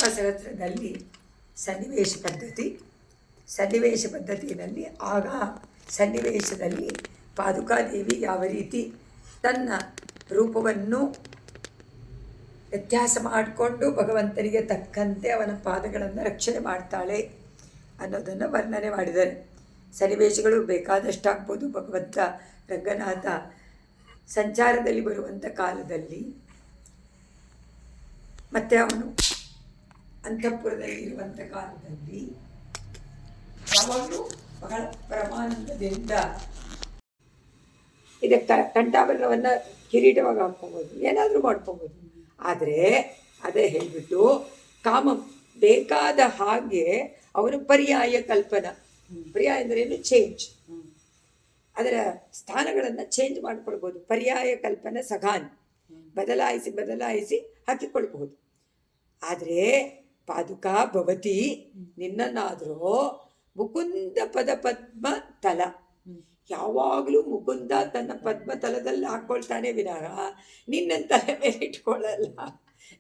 ಸಹಸ್ರದಲ್ಲಿ ಸನ್ನಿವೇಶ ಪದ್ಧತಿಯಲ್ಲಿ ಆಗ ಸನ್ನಿವೇಶದಲ್ಲಿ ಪಾದುಕಾದೇವಿ ಯಾವ ರೀತಿ ತನ್ನ ರೂಪವನ್ನು ವ್ಯತ್ಯಾಸ ಮಾಡಿಕೊಂಡು ಭಗವಂತನಿಗೆ ತಕ್ಕಂತೆ ಅವನ ಪಾದಗಳನ್ನು ರಕ್ಷಣೆ ಮಾಡ್ತಾಳೆ ಅನ್ನೋದನ್ನು ವರ್ಣನೆ ಮಾಡಿದ್ದಾರೆ. ಸನ್ನಿವೇಶಗಳು ಬೇಕಾದಷ್ಟಾಗ್ಬೋದು. ಭಗವಂತ ರಂಗನಾಥ ಸಂಚಾರದಲ್ಲಿ ಬರುವಂಥ ಕಾಲದಲ್ಲಿ, ಮತ್ತು ಅವನು ಅಂತಃಪುರದಲ್ಲಿ ಇರುವಂಥ ಕಾಲದಲ್ಲಿ ಯಾವಾಗಲೂ ಬಹಳ ಪರಮಾನಂದದಿಂದ ಇದಕ್ಕೆ ಕಂಠಾಭರಣವನ್ನು ಕಿರೀಟವಾಗಿ ಹಾಕ್ಕೊಬೋದು, ಏನಾದರೂ ಮಾಡ್ಕೊಬೋದು. ಆದರೆ ಅದೇ ಹೇಳಿಬಿಟ್ಟು ಕಾಮಂ ಬೇಕಾದ ಹಾಗೆ ಅವನು ಪರ್ಯಾಯ ಕಲ್ಪನಾ. ಪರ್ಯಾಯ ಅಂದ್ರೇನು? ಚೇಂಜ್. ಅದರ ಸ್ಥಾನಗಳನ್ನು ಚೇಂಜ್ ಮಾಡ್ಕೊಳ್ಬೋದು. ಪರ್ಯಾಯ ಕಲ್ಪನೆ ಸಘಾನ್, ಬದಲಾಯಿಸಿ ಹಾಕಿಕೊಳ್ಬಹುದು. ಆದರೆ ಪಾದುಕಾ ಭವತಿ, ನಿನ್ನನ್ನಾದರೂ ಮುಕುಂದ ಪದ ಪದ್ಮ ತಲ, ಯಾವಾಗಲೂ ಮುಕುಂದ ತನ್ನ ಪದ್ಮ ತಲದಲ್ಲಿ ಹಾಕ್ಕೊಳ್ತಾನೆ ವಿನಃ ನಿನ್ನ ತಲೆ ಮೇಲೆ ಇಟ್ಕೊಳ್ಳಲ್ಲ.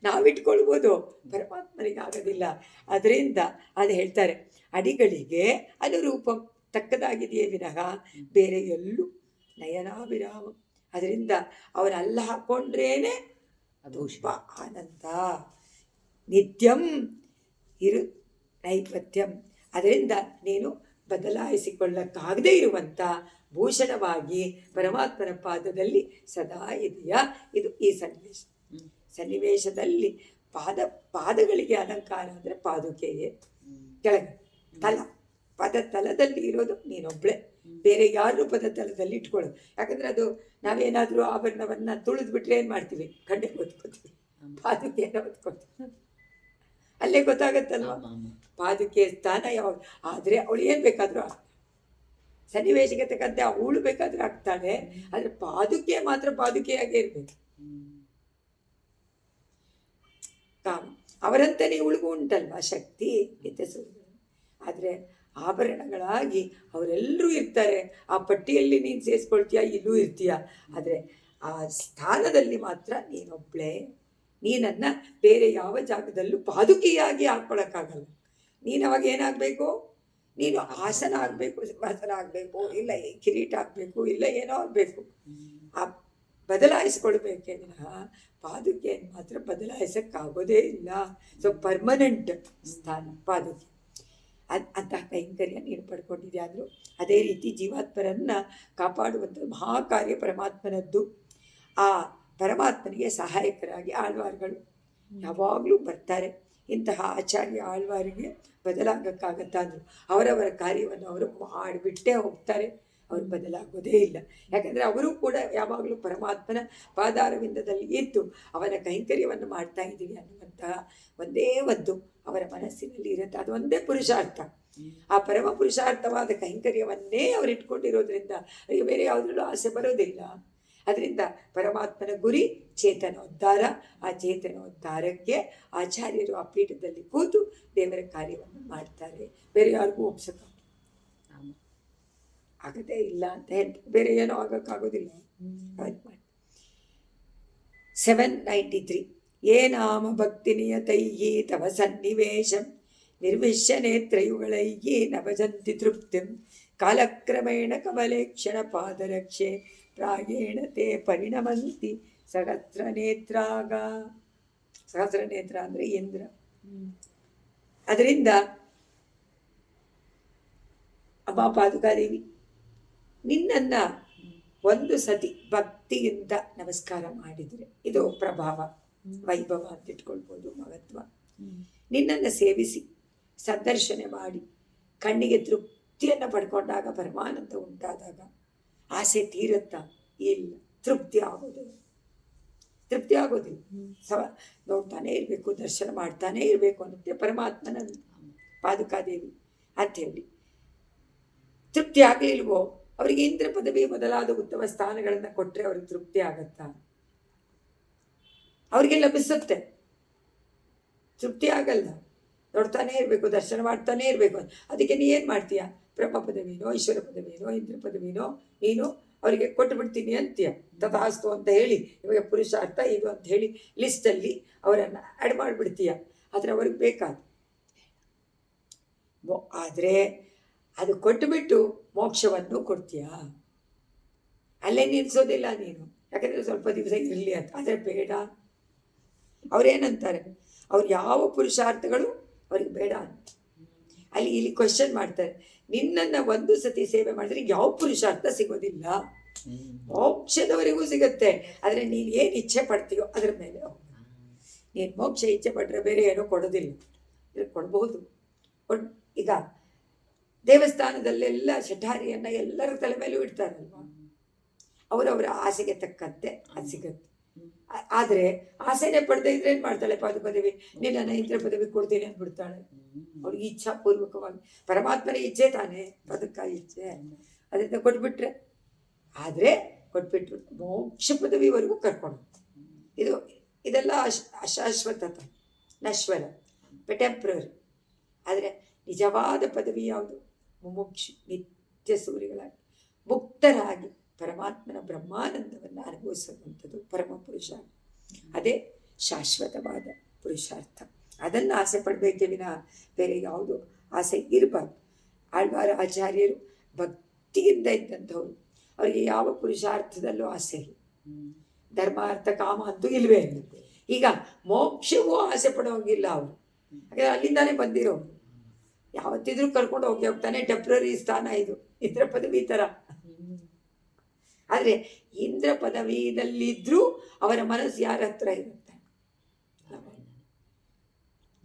ನಾವಿಟ್ಕೊಳ್ಬೋದು, ಪರಮಾತ್ಮನಿಗೆ ಆಗೋದಿಲ್ಲ. ಅದರಿಂದ ಅದು ಹೇಳ್ತಾರೆ, ಅಡಿಗಳಿಗೆ ಅನುರೂಪಂ, ತಕ್ಕದಾಗಿದೆಯೇ ವಿನಃ ಬೇರೆ ಎಲ್ಲೂ ನಯನಾಭಿರಾಮ. ಅದರಿಂದ ಅವನಲ್ಲ ಹಾಕ್ಕೊಂಡ್ರೇನೆ ತುಂಬ ಆನಂದ. ನಿತ್ಯಂ ಇರು ನೈಪಥ್ಯಂ. ಅದರಿಂದ ನೀನು ಬದಲಾಯಿಸಿಕೊಳ್ಳಕ್ಕಾಗದೇ ಇರುವಂಥ ಭೂಷಣವಾಗಿ ಪರಮಾತ್ಮನ ಪಾದದಲ್ಲಿ ಸದಾ ಇದೆಯಾ. ಇದು ಈ ಸನ್ನಿವೇಶದಲ್ಲಿ ಪಾದಗಳಿಗೆ ಅಲಂಕಾರ ಅಂದರೆ ಪಾದುಕೆಯೇ. ಕೆಳಗೆ ಪದ ತಲದಲ್ಲಿ ಇರೋದು ನೀನೊಬ್ಬಳೆ, ಬೇರೆ ಯಾರು ಪದ ತಲದಲ್ಲಿ ಇಟ್ಕೊಳ್ಳೋದು. ಯಾಕಂದರೆ ಅದು ನಾವೇನಾದರೂ ಆಭರಣವನ್ನು ತುಳಿದ್ಬಿಟ್ರೆ ಏನು ಮಾಡ್ತೀವಿ? ಕಣ್ಣಿಗೆ ಒತ್ಕೋತೀವಿ, ಪಾದುಕೆಯನ್ನು ಒತ್ಕೋತೀವಿ. ಅಲ್ಲೇ ಗೊತ್ತಾಗತ್ತಲ್ವ ಪಾದುಕೆ ಸ್ಥಾನ ಯಾವಾಗ. ಆದರೆ ಅವಳು ಏನು ಬೇಕಾದರೂ ಆಗ್ತಾಳೆ, ಸನ್ನಿವೇಶಕ್ಕೆ ತಕ್ಕಂತೆ ಅವಳು ಬೇಕಾದ್ರೆ ಆಗ್ತಾಳೆ. ಆದರೆ ಪಾದುಕೆ ಮಾತ್ರ ಪಾದುಕೆಯಾಗೇ ಇರಬೇಕು. ಕಾಮ ಅವರಂತಲೇ ಇವಳಿಗೂ ಉಂಟಲ್ವ ಶಕ್ತಿ, ಇತಿಸುಗಳು. ಆದರೆ ಆಭರಣಗಳಾಗಿ ಅವರೆಲ್ಲರೂ ಇರ್ತಾರೆ. ಆ ಪಟ್ಟಿಯಲ್ಲಿ ನೀನು ಸೇರಿಸ್ಕೊಳ್ತೀಯ, ಇಲ್ಲೂ ಇರ್ತೀಯ. ಆದರೆ ಆ ಸ್ಥಾನದಲ್ಲಿ ಮಾತ್ರ ನೀನೊಬ್ಬಳೇ. ನೀನನ್ನು ಬೇರೆ ಯಾವ ಜಾಗದಲ್ಲೂ ಪಾದುಕೆಯಾಗಿ ಹಾಕ್ಕೊಳಕ್ಕಾಗಲ್ಲ. ನೀನು ಅವಾಗ ಏನಾಗಬೇಕು? ನೀನು ಆಸನ ಆಗಬೇಕು, ಸಿಂಹಾಸನ ಆಗಬೇಕು, ಇಲ್ಲ ಕಿರೀಟ ಆಗಬೇಕು, ಇಲ್ಲ ಏನೋ ಆಗಬೇಕು. ಆ ಬದಲಾಯಿಸ್ಕೊಳ್ಬೇಕೇ ವಿನಃ ಪಾದುಕೆಯನ್ನು ಮಾತ್ರ ಬದಲಾಯಿಸೋಕ್ಕಾಗೋದೇ ಇಲ್ಲ. ಸೊ ಪರ್ಮನೆಂಟ್ ಸ್ಥಾನ ಪಾದುಕೆ. ಅಂತಹ ಕೈಂಕರ್ಯ ನೀನು ಪಡ್ಕೊಂಡಿದ್ಯಾ ಅಂದರು. ಅದೇ ರೀತಿ ಜೀವಾತ್ಮರನ್ನು ಕಾಪಾಡುವಂಥ ಮಹಾಕಾರ್ಯ ಪರಮಾತ್ಮನದ್ದು. ಆ ಪರಮಾತ್ಮನಿಗೆ ಸಹಾಯಕರಾಗಿ ಆಳ್ವಾರ್ಗಳು ಯಾವಾಗಲೂ ಬರ್ತಾರೆ. ಇಂತಹ ಆಚಾರ್ಯ ಆಳ್ವಾರಿಗೆ ಬದಲಾಗಕ್ಕಾಗತ್ತಾ ಅಂದರು. ಅವರವರ ಕಾರ್ಯವನ್ನು ಅವರು ಮಾಡಿಬಿಟ್ಟೇ ಹೋಗ್ತಾರೆ, ಅವರು ಬದಲಾಗೋದೇ ಇಲ್ಲ. ಯಾಕಂದರೆ ಅವರು ಕೂಡ ಯಾವಾಗಲೂ ಪರಮಾತ್ಮನ ಪಾದಾರವಿಂದದಲ್ಲಿ ಇದ್ದು ಅವನ ಕೈಂಕರ್ಯವನ್ನು ಮಾಡ್ತಾ ಇದ್ದೀವಿ ಅನ್ನುವಂತಹ ಒಂದೇ ಒಂದು ಅವರ ಮನಸ್ಸಿನಲ್ಲಿ ಇರುತ್ತೆ. ಅದು ಒಂದೇ ಪುರುಷಾರ್ಥ. ಆ ಪರಮ ಪುರುಷಾರ್ಥವಾದ ಕೈಂಕರ್ಯವನ್ನೇ ಅವರು ಇಟ್ಕೊಂಡಿರೋದ್ರಿಂದ ಅವರಿಗೆ ಬೇರೆ ಯಾವುದ್ರಲ್ಲೂ ಆಸೆ ಬರೋದಿಲ್ಲ. ಅದರಿಂದ ಪರಮಾತ್ಮನ ಗುರಿ ಚೇತನೋದ್ಧಾರ. ಆ ಚೇತನೋದ್ಧಾರಕ್ಕೆ ಆಚಾರ್ಯರು ಆ ಪೀಠದಲ್ಲಿ ಕೂತು ದೇವರ ಕಾರ್ಯವನ್ನು ಮಾಡ್ತಾರೆ. ಬೇರೆ ಯಾರಿಗೂ ಒಪ್ಸೋಕ್ಕಾಗ ಆಗದೇ ಇಲ್ಲ ಅಂತ ಹೇಳ್ತಾರೆ. ಬೇರೆ ಏನೋ ಆಗೋಕ್ಕಾಗೋದಿಲ್ಲ. 793 ಏ ನಾಮ ಭಕ್ತಿ ನಿಯತೈಹಿ ತವ ಸನ್ನಿವೇಶಂ ನಿರ್ವಿಶ್ಯ ನೇತ್ರಯುಗಳೈಹಿ ನ ಭಜಂತಿ ತೃಪ್ತಿಂ ಕಾಲಕ್ರಮೇಣ ಕಮಲೇಕ್ಷಣ ಪಾದರಕ್ಷೆ ಪ್ರಾಯೇಣ ತೇ ಪರಿಣಮಂತಿ ಸಹಸ್ರನೇತ್ರಾಗ. ಸಹಸ್ರನೇತ್ರ ಅಂದರೆ ಇಂದ್ರ. ಅದರಿಂದ ಅಮ್ಮ ಪಾದುಕಾದೇವಿ, ನಿನ್ನನ್ನು ಒಂದು ಸತಿ ಭಕ್ತಿಯಿಂದ ನಮಸ್ಕಾರ ಮಾಡಿದರೆ ಇದು ಪ್ರಭಾವ, ವೈಭವ ಅಂತ ಇಟ್ಕೊಳ್ಬೋದು, ಮಹತ್ವ. ನಿನ್ನನ್ನು ಸೇವಿಸಿ ಸಂದರ್ಶನ ಮಾಡಿ ಕಣ್ಣಿಗೆ ತೃಪ್ತಿಯನ್ನು ಪಡ್ಕೊಂಡಾಗ, ಪರಮಾನಂದ ಉಂಟಾದಾಗ ಆಸೆ ತೀರುತ್ತಾ? ಇಲ್ಲ, ತೃಪ್ತಿ ಆಗೋದಿಲ್ಲ. ನೋಡ್ತಾನೆ ಇರಬೇಕು, ದರ್ಶನ ಮಾಡ್ತಾನೇ ಇರಬೇಕು ಅನ್ನುತ್ತೆ ಪರಮಾತ್ಮನ ಪಾದುಕಾದೇವಿ ಅಂಥೇಳಿ. ತೃಪ್ತಿ ಆಗಲಿಲ್ವೋ ಅವರಿಗೆ ಇಂದ್ರ ಪದವಿ ಮೊದಲಾದ ಉತ್ತಮ ಸ್ಥಾನಗಳನ್ನು ಕೊಟ್ಟರೆ ಅವ್ರಿಗೆ ತೃಪ್ತಿ ಆಗತ್ತಾ? ಅವ್ರಿಗೆ ಲಭಿಸುತ್ತೆ, ತೃಪ್ತಿ ಆಗಲ್ಲ. ನೋಡ್ತಾನೇ ಇರಬೇಕು, ದರ್ಶನ ಮಾಡ್ತಾನೇ ಇರಬೇಕು. ಅದಕ್ಕೆ ನೀ ಏನು ಮಾಡ್ತೀಯ? ಬ್ರಹ್ಮ ಪದವಿನೋ, ಈಶ್ವರ ಪದವಿನೋ, ಇಂದ್ರ ಪದವಿನೋ ನೀನು ಅವರಿಗೆ ಕೊಟ್ಟು ಬಿಡ್ತೀನಿ ಅಂತೀಯ. ತಥಾಸ್ತು ಅಂತ ಹೇಳಿ, ಇವಾಗ ಪುರುಷಾರ್ಥ ಇದು ಅಂತ ಹೇಳಿ ಲಿಸ್ಟಲ್ಲಿ ಅವರನ್ನು ಆ್ಯಡ್ ಮಾಡಿಬಿಡ್ತೀಯ. ಆದರೆ ಅವ್ರಿಗೆ ಬೇಕಾದ ಆದರೆ ಅದು ಕೊಟ್ಟುಬಿಟ್ಟು ಮೋಕ್ಷವನ್ನು ಕೊಡ್ತೀಯಾ? ಅಲ್ಲೇ ನಿಲ್ಲಿಸೋದಿಲ್ಲ ನೀನು, ಯಾಕಂದರೆ ಸ್ವಲ್ಪ ದಿವಸ ಇರಲಿ ಅಂತ. ಆದರೆ ಬೇಡ. ಅವ್ರೇನಂತಾರೆ, ಅವ್ರು ಯಾವ ಪುರುಷಾರ್ಥಗಳು ಅವ್ರಿಗೆ ಬೇಡ ಅಂತ. ಇಲ್ಲಿ ಕ್ವಶನ್ ಮಾಡ್ತಾರೆ, ನಿನ್ನನ್ನು ಒಂದು ಸತಿ ಸೇವೆ ಮಾಡಿದ್ರೆ ಯಾವ ಪುರುಷಾರ್ಥ ಸಿಗೋದಿಲ್ಲ, ಮೋಕ್ಷದವರೆಗೂ ಸಿಗುತ್ತೆ. ಆದರೆ ನೀನು ಏನು ಇಚ್ಛೆ ಪಡ್ತೀಯೋ ಅದ್ರ ಮೇಲೆ ನೀನು ಮೋಕ್ಷ ಇಚ್ಛೆ ಪಟ್ಟರೆ ಬೇರೆ ಏನೋ ಕೊಡೋದಿಲ್ಲ, ಕೊಡಬಹುದು. ಈಗ ದೇವಸ್ಥಾನದಲ್ಲೆಲ್ಲ ಶಠಾರಿಯನ್ನು ಎಲ್ಲರ ತಲೆ ಮೇಲೂ ಇಡ್ತಾರಲ್ವ, ಅವರವರ ಆಸೆಗೆ ತಕ್ಕಂತೆ ಅದು ಸಿಗುತ್ತೆ. ಆದರೆ ಆಸೆನೇ ಪಡೆದೇ ಇದ್ರೆ ಏನು ಮಾಡ್ತಾಳೆ ಪಾದುಪದವಿ? ನಿನ್ನನ್ನು ಇಂದ್ರ ಪದವಿ ಕೊಡ್ತೀನಿ ಅಂದ್ಬಿಡ್ತಾಳೆ. ಅವ್ರಿಗೆ ಇಚ್ಛಾಪೂರ್ವಕವಾಗಿ, ಪರಮಾತ್ಮನ ಇಚ್ಛೆ ತಾನೇ ಪದಕ ಇಚ್ಛೆ, ಅದರಿಂದ ಕೊಟ್ಬಿಟ್ರೆ. ಆದರೆ ಕೊಟ್ಬಿಟ್ರು ಮೋಕ್ಷ ಪದವಿವರೆಗೂ ಕರ್ಕೊಂಡು. ಇದೆಲ್ಲ ಅಶಾಶ್ವತತ, ನಶ್ವರ, ಟೆಂಪ್ರರಿ. ಆದರೆ ನಿಜವಾದ ಪದವಿ ಯಾವುದು? ಮುಮುಕ್ಷು, ನಿತ್ಯ ಸೂರ್ಯಗಳಾಗಿ ಮುಕ್ತರಾಗಿ ಪರಮಾತ್ಮನ ಬ್ರಹ್ಮಾನಂದವನ್ನು ಅನುಭವಿಸುವಂಥದ್ದು ಪರಮ ಪುರುಷಾರ್ಥ. ಅದೇ ಶಾಶ್ವತವಾದ ಪುರುಷಾರ್ಥ. ಅದನ್ನು ಆಸೆ ಪಡಬೇಕೇ ವಿನ ಬೇರೆ ಯಾವುದು ಆಸೆ ಇರಬಾರ್ದು. ಆಳ್ವಾರ ಆಚಾರ್ಯರು ಭಕ್ತಿಯಿಂದ ಇದ್ದಂಥವ್ರು, ಅವರಿಗೆ ಯಾವ ಪುರುಷಾರ್ಥದಲ್ಲೂ ಆಸೆ ಇಲ್ಲ. ಧರ್ಮಾರ್ಥ ಕಾಮ ಅಂತೂ ಇಲ್ವೇ ಇಲ್ಲ. ಈಗ ಮೋಕ್ಷವೂ ಆಸೆ ಪಡೋಂಗಿಲ್ಲ ಅವರು, ಹಾಗಾದ್ರೆ ಅಲ್ಲಿಂದಾನೇ ಬಂದಿರೋರು. ಯಾವತ್ತಿದ್ರೂ ಕರ್ಕೊಂಡು ಹೋಗ್ತಾನೆ. ಟೆಂಪ್ರರಿ ಸ್ಥಾನ ಇದು, ಇಂದ್ರ ಪದವಿ ಥರ. ಆದರೆ ಇಂದ್ರ ಪದವಿಯಲ್ಲಿದ್ದರೂ ಅವರ ಮನಸ್ಸು ಯಾರ ಹತ್ರ ಇರುತ್ತೆ?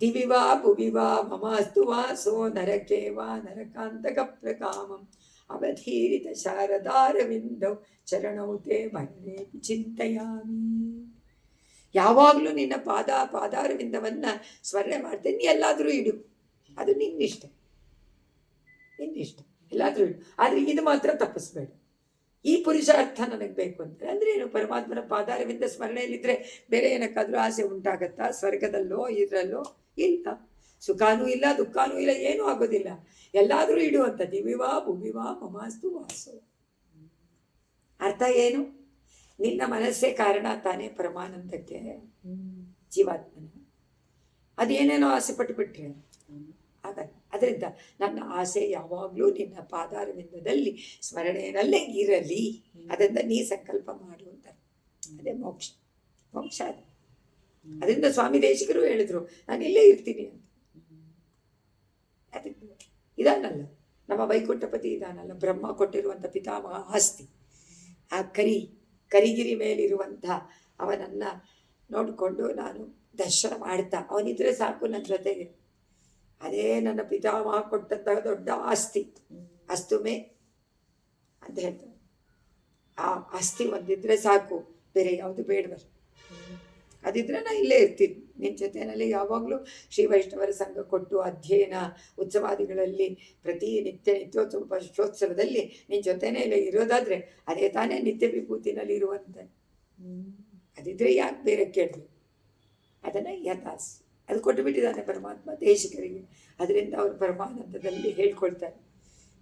ದಿವಿವಾ ಭುವಿವಾ ಮಮಾಸ್ತು ವಾಸೋ ನರಕೆ ವಾ ನರಕಾಂತಕ ಪ್ರಕಾಮಂ ಅವಧೀರಿತ ಶಾರದಾರವಿಂದೌ ಚರಣೌ ತೇ ಮರಣೆ ಚಿಂತೆಯಾಮಿ. ಯಾವಾಗಲೂ ನಿನ್ನ ಪಾದಾರವಿಂದವನ್ನು ಸ್ಮರಣೆ ಮಾಡ್ತೇನೆ. ಎಲ್ಲಾದರೂ ಇಡು, ಅದು ನಿನ್ನಿಷ್ಟ, ಎಲ್ಲಾದರೂ ಇಡು. ಆದರೆ ಇದು ಮಾತ್ರ ತಪ್ಪಿಸ್ಬೇಡ. ಈ ಪುರುಷಾರ್ಥ ನನಗೆ ಬೇಕು ಅಂತಾರೆ. ಅಂದರೆ ಏನು? ಪರಮಾತ್ಮನ ಪಾದಾರವಿಂದ ಸ್ಮರಣೆಯಲ್ಲಿದ್ದರೆ ಬೇರೆ ಏನಕ್ಕಾದರೂ ಆಸೆ ಉಂಟಾಗತ್ತಾ? ಸ್ವರ್ಗದಲ್ಲೋ ಇದರಲ್ಲೋ ಇಲ್ಲ, ಸುಖಾನೂ ಇಲ್ಲ, ದುಃಖನೂ ಇಲ್ಲ, ಏನೂ ಆಗೋದಿಲ್ಲ. ಎಲ್ಲಾದರೂ ಇಡುವಂಥ ದಿವಿವಾ ಭುವಿವಾ ಮಮಾಸ್ತು ವಾಸೋ. ಅರ್ಥ ಏನು? ನಿನ್ನ ಮನಸ್ಸೇ ಕಾರಣ ತಾನೇ ಪರಮಾನಂದಕ್ಕೆ, ಜೀವಾತ್ಮನ. ಅದೇನೇನೋ ಆಸೆ ಪಟ್ಟುಬಿಟ್ರೆ ಆಗಲ್ಲ. ಅದರಿಂದ ನನ್ನ ಆಸೆ ಯಾವಾಗಲೂ ನಿನ್ನ ಪಾದಾರವಿಂದದಲ್ಲಿ ಸ್ಮರಣೆಯಲ್ಲೇ ಇರಲಿ, ಅದರಿಂದ ನೀ ಸಂಕಲ್ಪ ಮಾಡುವಂತಾರೆ. ಅದೇ ಮೋಕ್ಷ. ಅದು. ಅದರಿಂದ ಸ್ವಾಮಿ ದೇಶಿಕರು ಹೇಳಿದ್ರು, ನಾನು ಇಲ್ಲೇ ಇರ್ತೀನಿ ಅಂತ. ಅದಕ್ಕೆ ಇದಾನಲ್ಲ ನಮ್ಮ ವೈಕುಂಠಪತಿ, ಇದಾನಲ್ಲ ಬ್ರಹ್ಮ ಕೊಟ್ಟಿರುವಂಥ ಪಿತಾಮಹ ಆಸ್ತಿ. ಆ ಕರಿಗಿರಿ ಮೇಲಿರುವಂಥ ಅವನನ್ನು ನೋಡಿಕೊಂಡು ನಾನು ದರ್ಶನ ಮಾಡ್ತಾ ಅವನಿದ್ರೆ ಸಾಕು ನನ್ನ ಜೊತೆಗೆ. ಅದೇ ನನ್ನ ಪಿತಾಮಹ ಕೊಟ್ಟಂತಹ ದೊಡ್ಡ ಆಸ್ತಿ. ಅಸ್ತುಮೆ ಅಂತ ಹೇಳ್ತಾರೆ. ಆ ಆಸ್ತಿ ಒಂದಿದ್ರೆ ಸಾಕು, ಬೇರೆ ಯಾವುದು ಬೇಡವಲ್ಲ. ಅದಿದ್ರೆ ನಾನು ಇಲ್ಲೇ ಇರ್ತೀನಿ ನಿನ್ನ ಜೊತೆಯಲ್ಲಿ. ಯಾವಾಗಲೂ ಶ್ರೀ ವೈಷ್ಣವರ ಸಂಘ ಕೊಟ್ಟು ಅಧ್ಯಯನ ಉತ್ಸವಾದಿಗಳಲ್ಲಿ ಪ್ರತಿ ನಿತ್ಯೋತ್ಸವ ಪಕ್ಷೋತ್ಸವದಲ್ಲಿ ನಿನ್ನ ಜೊತೆನೇ ಇಲ್ಲ ಇರೋದಾದರೆ ಅದೇ ತಾನೇ ನಿತ್ಯ ವಿಭೂತಿನಲ್ಲಿ ಇರುವಂತೆ. ಅದಿದ್ರೆ ಯಾಕೆ ಬೇರೆ ಕೇಳಬೇಕು? ಅದನ್ನು ಯಥಾಸ್ ಅದು ಕೊಟ್ಟುಬಿಟ್ಟಿದ್ದಾನೆ ಪರಮಾತ್ಮ ದೇಶಿಕರಿಗೆ. ಅದರಿಂದ ಅವರು ಪರಮಾನಂದದಲ್ಲಿ ಹೇಳ್ಕೊಳ್ತಾರೆ,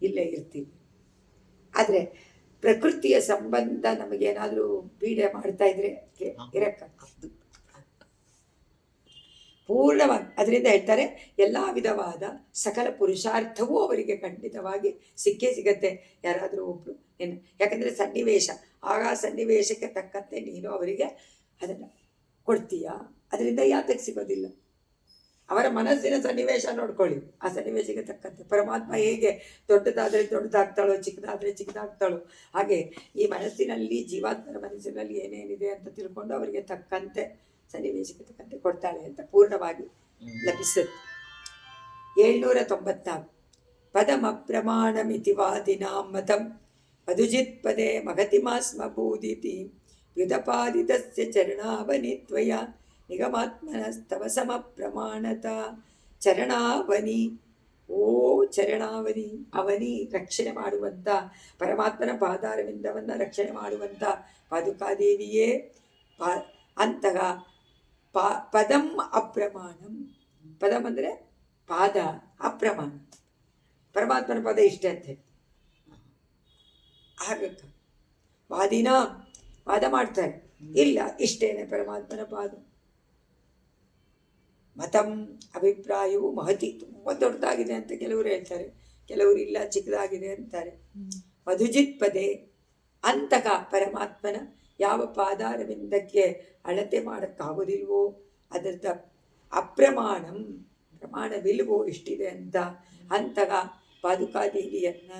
ಇಲ್ಲೇ ಇರ್ತೀವಿ. ಆದರೆ ಪ್ರಕೃತಿಯ ಸಂಬಂಧ ನಮಗೇನಾದರೂ ಪೀಡೆ ಮಾಡ್ತಾ ಇದ್ರೆ ಇರಕ್ಕಾಗ್ತದೆ ಪೂರ್ಣವಾಗಿ. ಅದರಿಂದ ಹೇಳ್ತಾರೆ ಎಲ್ಲ ವಿಧವಾದ ಸಕಲ ಪುರುಷಾರ್ಥವೂ ಅವರಿಗೆ ಖಂಡಿತವಾಗಿ ಸಿಗತ್ತೆ. ಯಾರಾದರೂ ಒಬ್ಬರು ಏನು, ಯಾಕಂದರೆ ಸನ್ನಿವೇಶ, ಆಗ ಸನ್ನಿವೇಶಕ್ಕೆ ತಕ್ಕಂತೆ ನೀನು ಅವರಿಗೆ ಅದನ್ನು ಕೊಡ್ತೀಯಾ. ಅದರಿಂದ ಯಾತಕ್ಕೆ ಸಿಗೋದಿಲ್ಲ? ಅವರ ಮನಸ್ಸಿನ ಸನ್ನಿವೇಶ ನೋಡ್ಕೊಳ್ಳಿ, ಆ ಸನ್ನಿವೇಶಕ್ಕೆ ತಕ್ಕಂತೆ. ಪರಮಾತ್ಮ ಹೇಗೆ ದೊಡ್ಡದಾದರೆ ದೊಡ್ಡದಾಗ್ತಾಳೋ, ಚಿಕ್ಕದಾದರೆ ಚಿಕ್ಕದಾಗ್ತಾಳೋ, ಹಾಗೆ ಈ ಮನಸ್ಸಿನಲ್ಲಿ, ಜೀವಾತ್ಮನ ಮನಸ್ಸಿನಲ್ಲಿ ಏನೇನಿದೆ ಅಂತ ತಿಳ್ಕೊಂಡು ಅವರಿಗೆ ತಕ್ಕಂತೆ, ಸನ್ನಿವೇಶಕ್ಕೆ ತಕ್ಕಂತೆ ಕೊಡ್ತಾಳೆ ಅಂತ ಪೂರ್ಣವಾಗಿ ಲಭಿಸುತ್ತೆ. 794 ಪದಮಪ್ರಮಾಣಮಿತಿ ವಾದಿನಾಂ ಮತಂ ಮಧುಜಿತ್ ಪದೇ ಮಗತಿಮಾಸ್ಮ ಭೂದಿತಿ ಯುಧಪಾದಿತಸ್ಯ ಚರಣಾವನಿ ತ್ವಯ ನಿಗಮಾತ್ಮನಸ್ತವ ಸಮ ಪ್ರಮಾಣತ. ಚರಣಾವನಿ, ಓ ಚರಣಾವನಿ, ಅವನಿ ರಕ್ಷಣೆ ಮಾಡುವಂಥ ಪರಮಾತ್ಮನ ಪಾದಾರವಿಂದವನ್ನು ರಕ್ಷಣೆ ಮಾಡುವಂಥ ಪಾದುಕಾದೇವಿಯೇ ಅಂತಹ ಪದಂ ಅಪ್ರಮಾಣಂ. ಪದಂ ಅಂದರೆ ಪಾದ, ಅಪ್ರಮಾಣ. ಪರಮಾತ್ಮನ ಪದ ಇಷ್ಟೇ ಅಂತ ಹೇಳಿ ಹಾಗಕ್ಕ ವಾದಿನ ವಾದ ಮಾಡ್ತಾರೆ, ಇಲ್ಲ ಇಷ್ಟೇನೆ ಪರಮಾತ್ಮನ ಪಾದ. ಮತಂ ಅಭಿಪ್ರಾಯವು ಮಹತಿ, ತುಂಬ ದೊಡ್ಡದಾಗಿದೆ ಅಂತ ಕೆಲವರು ಹೇಳ್ತಾರೆ, ಕೆಲವರು ಇಲ್ಲ ಚಿಕ್ಕದಾಗಿದೆ ಅಂತಾರೆ. ಮಧುಜಿತ್ ಪದೇ ಅಂತಕ ಪರಮಾತ್ಮನ ಯಾವ ಪಾದಾರವಿಂದಕ್ಕೆ ಅಳತೆ ಮಾಡೋಕ್ಕಾಗೋದಿಲ್ವೋ ಅದರದ ಅಪ್ರಮಾಣಂ, ಪ್ರಮಾಣವಿಲ್ವೋ ಎಷ್ಟಿದೆ ಅಂತ ಅಂತಗ ಪಾದುಕಾದೇವಿಯನ್ನು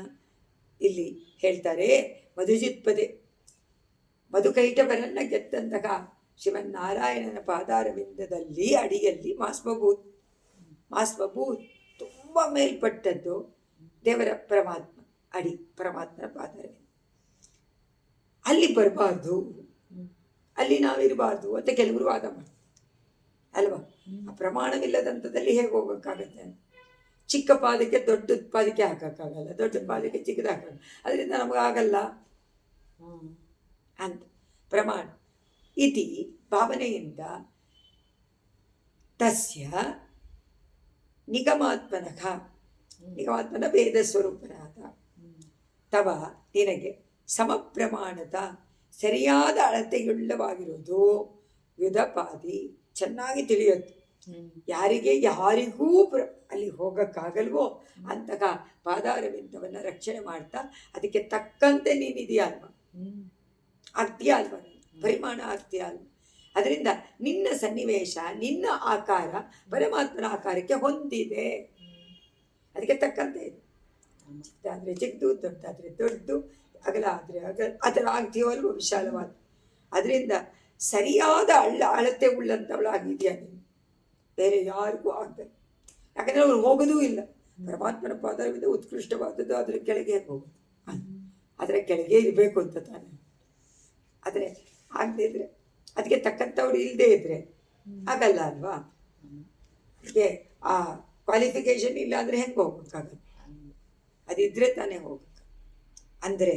ಇಲ್ಲಿ ಹೇಳ್ತಾರೆ. ಮಧುಜಿತ್ ಪದೇ, ಮಧುಕೈಟವರನ್ನು ಗೆದ್ದಂತಹ ಶಿವನಾರಾಯಣನ ಪಾದಾರವಿಂದದಲ್ಲಿ ಅಡಿಯಲ್ಲಿ ಮಾಸ್ಮಭೂತ್, ಮಾಸ್ಮಭೂತ್ ತುಂಬ ಮೇಲ್ಪಟ್ಟದ್ದು ದೇವರ ಪರಮಾತ್ಮ ಅಡಿ, ಪರಮಾತ್ಮನ ಪಾದಾರವಿಂದ. ಅಲ್ಲಿ ಬರಬಾರ್ದು, ಅಲ್ಲಿ ನಾವಿರಬಾರ್ದು ಅಂತ ಕೆಲವರು ವಾದ ಮಾಡ್ತಾರೆ ಅಲ್ವಾ. ಆ ಪ್ರಮಾಣವಿಲ್ಲದಂಥದ್ದಲ್ಲಿ ಹೇಗೆ ಹೋಗೋಕ್ಕಾಗತ್ತೆ? ಚಿಕ್ಕ ಪಾದಕ್ಕೆ ದೊಡ್ಡ ಪಾದಕ್ಕೆ ಹಾಕೋಕ್ಕಾಗಲ್ಲ, ದೊಡ್ಡ ಪಾದಕ್ಕೆ ಚಿಕ್ಕದು ಹಾಕೋಲ್ಲ, ಅದರಿಂದ ನಮಗಾಗಲ್ಲ ಅಂತ ಪ್ರಮಾಣ ಇತಿ ಭಾವನೆಯಿಂದ ತಸ್ಯ ನಿಗಮಾತ್ಮನಃ, ನಿಗಮಾತ್ಮನ ವೇದ ಸ್ವರೂಪನಾದ ತವ ನಿನಗೆ ಸಮಪ್ರಮಾಣದ ಸರಿಯಾದ ಅಳತೆಯುಳ್ಳವಾಗಿರೋದು ಯುಧಪಾದಿ ಚೆನ್ನಾಗಿ ತಿಳಿಯುತ್ತೆ. ಯಾರಿಗೂ ಅಲ್ಲಿ ಹೋಗೋಕ್ಕಾಗಲ್ವೋ ಅಂತಹ ಪಾದಾರವಿಂದವನ್ನು ರಕ್ಷಣೆ ಮಾಡ್ತಾ ಅದಕ್ಕೆ ತಕ್ಕಂತೆ ನೀನಿದೆಯಾ ಅಲ್ವಾ, ಆಗ್ತೀಯ ಅಲ್ವಾ, ಪರಿಮಾಣ ಆಗ್ತೀಯ ಅಲ್ವಾ. ಅದರಿಂದ ನಿನ್ನ ಸನ್ನಿವೇಶ, ನಿನ್ನ ಆಕಾರ ಪರಮಾತ್ಮನ ಆಕಾರಕ್ಕೆ ಹೊಂದಿದೆ, ಅದಕ್ಕೆ ತಕ್ಕಂತೆ ಇದೆ. ಚಿಕ್ಕದಾದರೆ ಚಿಕ್ಕದು, ದೊಡ್ಡದಾದರೆ ದೊಡ್ಡದು, ಅಗಲ ಆದರೆ ಅಗಲ, ಆ ಥರ ಆಗ್ತೀವೋ ಅಲ್ವೋ ವಿಶಾಲವಾದ. ಅದರಿಂದ ಸರಿಯಾದ ಅಳತೆ ಉಳ್ಳಂಥವಳಾಗಿದೆಯಾ ನೀನು, ಬೇರೆ ಯಾರಿಗೂ ಆಗಬೇಕು. ಯಾಕಂದರೆ ಅವ್ರು ಹೋಗೋದೂ ಇಲ್ಲ. ಪರಮಾತ್ಮನ ಪಾದವಿಂದ ಉತ್ಕೃಷ್ಟವಾದದ್ದು ಅದರ ಕೆಳಗೆ ಹೋಗೋದು, ಅದರ ಕೆಳಗೆ ಇರಬೇಕು ಅಂತ ತಾನೆ. ಆದರೆ ಆಗದೇ ಇದ್ರೆ, ಅದಕ್ಕೆ ತಕ್ಕಂಥವ್ರು ಇಲ್ಲದೇ ಇದ್ದರೆ ಆಗಲ್ಲ ಅಲ್ವಾ. ಅದಕ್ಕೆ ಆ ಕ್ವಾಲಿಫಿಕೇಷನ್ ಇಲ್ಲ ಅಂದರೆ ಹೆಂಗೆ ಹೋಗೋಕ್ಕಾಗಲ್ಲ, ಅದಿದ್ದರೆ ತಾನೇ ಹೋಗಕ್ಕೆ. ಅಂದರೆ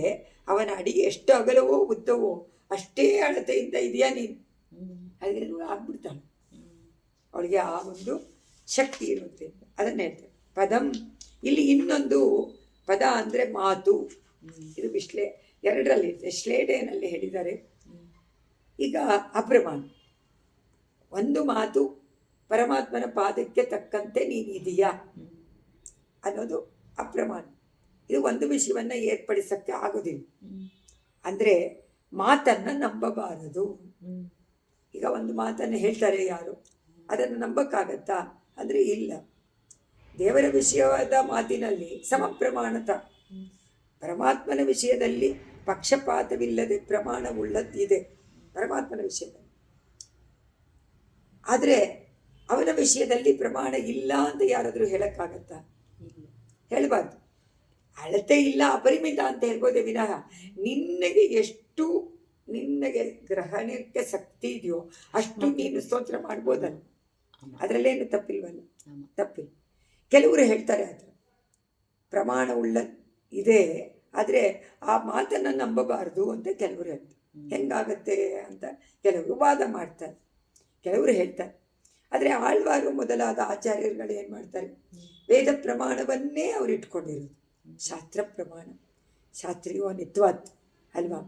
ಅವನ ಅಡಿ ಎಷ್ಟು ಅಗಲವೋ ಉದ್ದವೋ ಅಷ್ಟೇ ಅಳತೆಯಿಂದ ಇದೆಯಾ ನೀನು, ಅದಕ್ಕೆ ಆಗ್ಬಿಡ್ತಾಳೆ. ಅವಳಿಗೆ ಆ ಒಂದು ಶಕ್ತಿ ಇರೋದ್ರಿಂದ ಅದನ್ನು ಹೇಳ್ತಾರೆ. ಪದಂ, ಇಲ್ಲಿ ಇನ್ನೊಂದು ಪದ ಅಂದರೆ ಮಾತು. ಇದು ಎರಡರಲ್ಲಿ ಶ್ಲೇಡೆನಲ್ಲಿ ಹೇಳಿದ್ದಾರೆ. ಈಗ ಅಪ್ರಮಾಣ, ಒಂದು ಮಾತು ಪರಮಾತ್ಮನ ಪಾದಕ್ಕೆ ತಕ್ಕಂತೆ ನೀನಿದೆಯಾ ಅನ್ನೋದು ಅಪ್ರಮಾಣ. ಇದು ಒಂದು ವಿಷಯವನ್ನು ಏರ್ಪಡಿಸಕ್ಕೆ ಆಗೋದಿಲ್ಲ. ಅಂದರೆ ಮಾತನ್ನು ನಂಬಬಾರದು. ಈಗ ಒಂದು ಮಾತನ್ನು ಹೇಳ್ತಾರೆ ಯಾರು, ಅದನ್ನು ನಂಬಕ್ಕಾಗತ್ತಾ ಅಂದರೆ ಇಲ್ಲ. ದೇವರ ವಿಷಯವಾದ ಮಾತಿನಲ್ಲಿ ಸಮಪ್ರಮಾಣತ, ಪರಮಾತ್ಮನ ವಿಷಯದಲ್ಲಿ ಪಕ್ಷಪಾತವಿಲ್ಲದೆ ಪ್ರಮಾಣವುಳ್ಳದ್ದಿದೆ ಪರಮಾತ್ಮನ ವಿಷಯದಲ್ಲಿ. ಆದರೆ ಅವನ ವಿಷಯದಲ್ಲಿ ಪ್ರಮಾಣ ಇಲ್ಲ ಅಂತ ಯಾರಾದರೂ ಹೇಳಕ್ಕಾಗತ್ತಾ? ಹೇಳಬಾರ್ದು. ಅಳತೆ ಇಲ್ಲ, ಅಪರಿಮಿತ ಅಂತ ಹೇಳ್ಬೋದೇ ವಿನಃ ನಿನ್ನಗೆ ಎಷ್ಟು ನಿನ್ನಗೆ ಗ್ರಹಣಕ್ಕೆ ಶಕ್ತಿ ಇದೆಯೋ ಅಷ್ಟು ನೀನು ಸ್ತೋತ್ರ ಮಾಡ್ಬೋದಲ್ಲ, ಅದರಲ್ಲೇನು ತಪ್ಪಿಲ್ವಲ್ಲ, ತಪ್ಪಿಲ್ಲ. ಕೆಲವರು ಹೇಳ್ತಾರೆ ಆ ಥರ ಪ್ರಮಾಣವುಳ್ಳ ಇದೆ, ಆದರೆ ಆ ಮಾತನ್ನು ನಂಬಬಾರ್ದು ಅಂತ ಕೆಲವರು ಹೇಳ್ತಾರೆ. ಹೆಂಗಾಗತ್ತೆ ಅಂತ ಕೆಲವರು ವಾದ ಮಾಡ್ತಾರೆ, ಕೆಲವರು ಹೇಳ್ತಾರೆ. ಆದರೆ ಆಳ್ವಾರು ಮೊದಲಾದ ಆಚಾರ್ಯರುಗಳು ಏನು ಮಾಡ್ತಾರೆ, ವೇದ ಪ್ರಮಾಣವನ್ನೇ ಅವರು ಇಟ್ಕೊಂಡಿರೋದು. ಶಾಸ್ತ್ರ ಪ್ರಮಾಣ, ಶಾಸ್ತ್ರೀಯೋ ನಿತ್ವಾತ್ ಅಲ್ವಾ,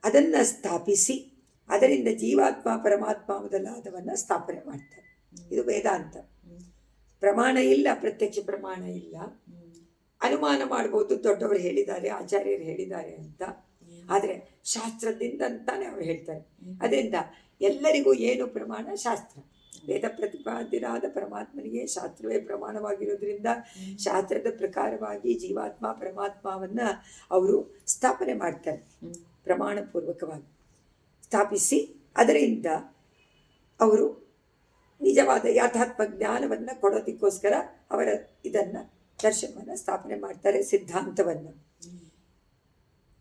ಅದನ್ನು ಸ್ಥಾಪಿಸಿ ಅದರಿಂದ ಜೀವಾತ್ಮ ಪರಮಾತ್ಮ ಮೊದಲಾದವನ್ನು ಸ್ಥಾಪನೆ ಮಾಡ್ತಾರೆ. ಇದು ವೇದಾಂತ. ಪ್ರಮಾಣ ಇಲ್ಲ, ಪ್ರತ್ಯಕ್ಷ ಪ್ರಮಾಣ ಇಲ್ಲ. ಅನುಮಾನ ಮಾಡ್ಬೋದು, ದೊಡ್ಡವರು ಹೇಳಿದ್ದಾರೆ, ಆಚಾರ್ಯರು ಹೇಳಿದ್ದಾರೆ ಅಂತ. ಆದರೆ ಶಾಸ್ತ್ರದಿಂದ ಅಂತಾನೆ ಅವ್ರು ಹೇಳ್ತಾರೆ. ಅದರಿಂದ ಎಲ್ಲರಿಗೂ ಏನು ಪ್ರಮಾಣ? ಶಾಸ್ತ್ರ. ವೇದ ಪ್ರತಿಪಾದ್ಯರಾದ ಪರಮಾತ್ಮನಿಗೆ ಶಾಸ್ತ್ರವೇ ಪ್ರಮಾಣವಾಗಿರೋದ್ರಿಂದ ಶಾಸ್ತ್ರದ ಪ್ರಕಾರವಾಗಿ ಜೀವಾತ್ಮ ಪರಮಾತ್ಮವನ್ನು ಅವರು ಸ್ಥಾಪನೆ ಮಾಡ್ತಾರೆ. ಪ್ರಮಾಣಪೂರ್ವಕವಾಗಿ ಸ್ಥಾಪಿಸಿ ಅದರಿಂದ ಅವರು ನಿಜವಾದ ಯಥಾತ್ಮ ಜ್ಞಾನವನ್ನು ಕೊಡೋದಕ್ಕೋಸ್ಕರ ಅವರ ಇದನ್ನು ದರ್ಶನವನ್ನು ಸ್ಥಾಪನೆ ಮಾಡ್ತಾರೆ, ಸಿದ್ಧಾಂತವನ್ನು.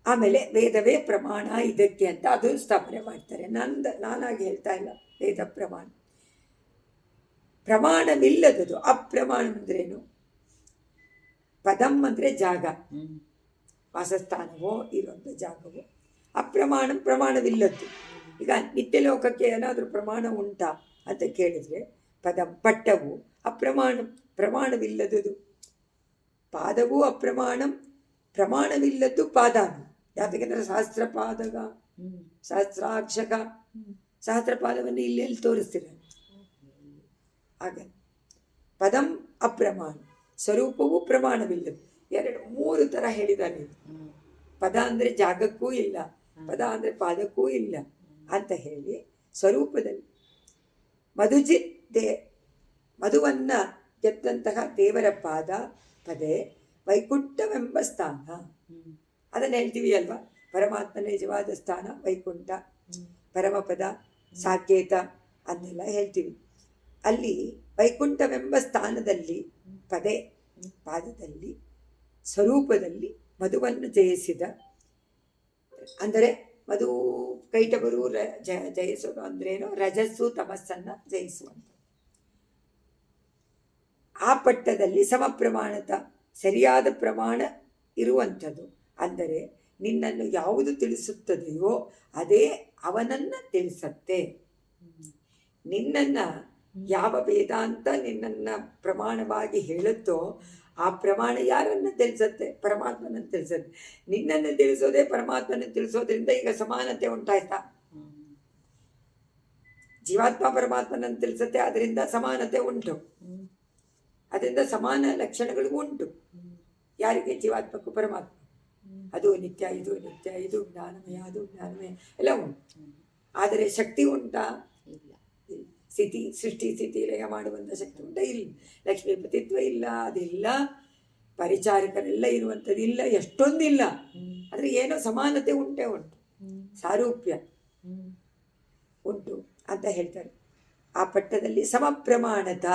ಆಮೇಲೆ ವೇದವೇ ಪ್ರಮಾಣ ಇದಕ್ಕೆ ಅಂತ ಅದು ಸ್ಥಾಪನೆ ಮಾಡ್ತಾರೆ. ನಾನಾಗಿ ಹೇಳ್ತಾ ಇಲ್ಲ, ವೇದ ಪ್ರಮಾಣ. ಪ್ರಮಾಣವಿಲ್ಲದದು ಅಪ್ರಮಾಣ ಅಂದ್ರೇನು? ಪದಂ ಅಂದರೆ ಜಾಗ, ವಾಸಸ್ಥಾನವೋ ಇರುವಂಥ ಜಾಗವೋ. ಅಪ್ರಮಾಣ ಪ್ರಮಾಣವಿಲ್ಲದ್ದು. ಈಗ ನಿತ್ಯ ಲೋಕಕ್ಕೆ ಏನಾದರೂ ಪ್ರಮಾಣ ಉಂಟಾ ಅಂತ ಕೇಳಿದರೆ ಪದಂ ಪಟ್ಟವು ಪ್ರಮಾಣವಿಲ್ಲದುದು. ಪಾದವೂ ಅಪ್ರಮಾಣಂ, ಪ್ರಮಾಣವಿಲ್ಲದ್ದು ಪಾದಾನು. ಯಾಕೆಂದರೆ ಸಹಸ್ರಪಾದಗ, ಸಹಸ್ರಾಕ್ಷಕ, ಸಹಸ್ರಪಾದವನ್ನು ಇಲ್ಲೆಲ್ಲಿ ತೋರಿಸ್ತೀರ? ಆಗ ಪದಂ ಅಪ್ರಮಾಣ, ಸ್ವರೂಪವೂ ಪ್ರಮಾಣವಿಲ್ಲ. 2-3 ಥರ ಹೇಳಿದ್ದಾರೆ. ಪದ ಅಂದರೆ ಜಾಗಕ್ಕೂ ಇಲ್ಲ, ಪದ ಅಂದರೆ ಪಾದಕ್ಕೂ ಇಲ್ಲ ಅಂತ ಹೇಳಿ ಸ್ವರೂಪದಲ್ಲಿ ಮಧುವನ್ನ ಗೆದ್ದಂತಹ ದೇವರ ಪಾದ ಪದೇ ವೈಕುಂಠವೆಂಬ ಸ್ಥಾನ. ಅದನ್ನು ಹೇಳ್ತೀವಿ ಅಲ್ವಾ, ಪರಮಾತ್ಮನ ನಿಜವಾದ ಸ್ಥಾನ ವೈಕುಂಠ, ಪರಮಪದ, ಸಾಕೇತ ಅಂತೆಲ್ಲ ಹೇಳ್ತೀವಿ. ಅಲ್ಲಿ ವೈಕುಂಠವೆಂಬ ಸ್ಥಾನದಲ್ಲಿ ಪಾದದಲ್ಲಿ ಸ್ವರೂಪದಲ್ಲಿ ಮಧುವನ್ನು ಜಯಿಸಿದ, ಅಂದರೆ ಮಧು ಕೈಟಬರು ಜಯಿಸೋದು ಅಂದ್ರೇನು, ರಜಸ್ಸು ತಮಸ್ಸನ್ನು ಜಯಿಸುವಂಥ ಆ ಪಟ್ಟದಲ್ಲಿ ಸಮಪ್ರಮಾಣತ, ಸರಿಯಾದ ಪ್ರಮಾಣ ಇರುವಂಥದ್ದು. ಅಂದರೆ ನಿನ್ನನ್ನು ಯಾವುದು ತಿಳಿಸುತ್ತದೆಯೋ ಅದೇ ಅವನನ್ನು ತಿಳಿಸತ್ತೆ. ನಿನ್ನನ್ನು ಯಾವ ವೇದಾಂತ ನಿನ್ನನ್ನು ಪ್ರಮಾಣವಾಗಿ ಹೇಳುತ್ತೋ ಆ ಪ್ರಮಾಣ ಯಾರನ್ನು ತಿಳಿಸತ್ತೆ? ಪರಮಾತ್ಮನನ್ನು ತಿಳಿಸತ್ತೆ. ನಿನ್ನನ್ನು ತಿಳಿಸೋದೇ ಪರಮಾತ್ಮನ ತಿಳಿಸೋದ್ರಿಂದ ಈಗ ಸಮಾನತೆ ಉಂಟಾಯ್ತಾ? ಜೀವಾತ್ಮ ಪರಮಾತ್ಮನನ್ನು ತಿಳಿಸತ್ತೆ, ಅದರಿಂದ ಸಮಾನತೆ ಉಂಟು, ಅದರಿಂದ ಸಮಾನ ಲಕ್ಷಣಗಳು ಉಂಟು. ಯಾರಿಗೆ? ಜೀವಾತ್ಮಕ್ಕೂ ಪರಮಾತ್ಮ. ಅದು ನಿತ್ಯ, ಇದು ನಿತ್ಯ, ಇದು ಜ್ಞಾನಮಯ, ಅದು ಜ್ಞಾನಮಯ ಎಲ್ಲ ಉಂಟು. ಆದರೆ ಶಕ್ತಿ ಉಂಟಾ? ಇಲ್ಲ. ಸೃಷ್ಟಿ ಸ್ಥಿತಿ ಲಯ ಮಾಡುವಂಥ ಶಕ್ತಿ ಉಂಟಾ? ಇಲ್ಲ. ಲಕ್ಷ್ಮೀಪತಿತ್ವ ಇಲ್ಲ, ಅದಿಲ್ಲ. ಪರಿಚಾರಕರೆಲ್ಲ ಇರುವಂಥದ್ದು ಇಲ್ಲ, ಎಷ್ಟೊಂದಿಲ್ಲ. ಆದರೆ ಏನೋ ಸಮಾನತೆ ಉಂಟು, ಸಾರೂಪ್ಯ ಉಂಟು ಅಂತ ಹೇಳ್ತಾರೆ. ಆ ಪಟ್ಟದಲ್ಲಿ ಸಮಪ್ರಮಾಣತ,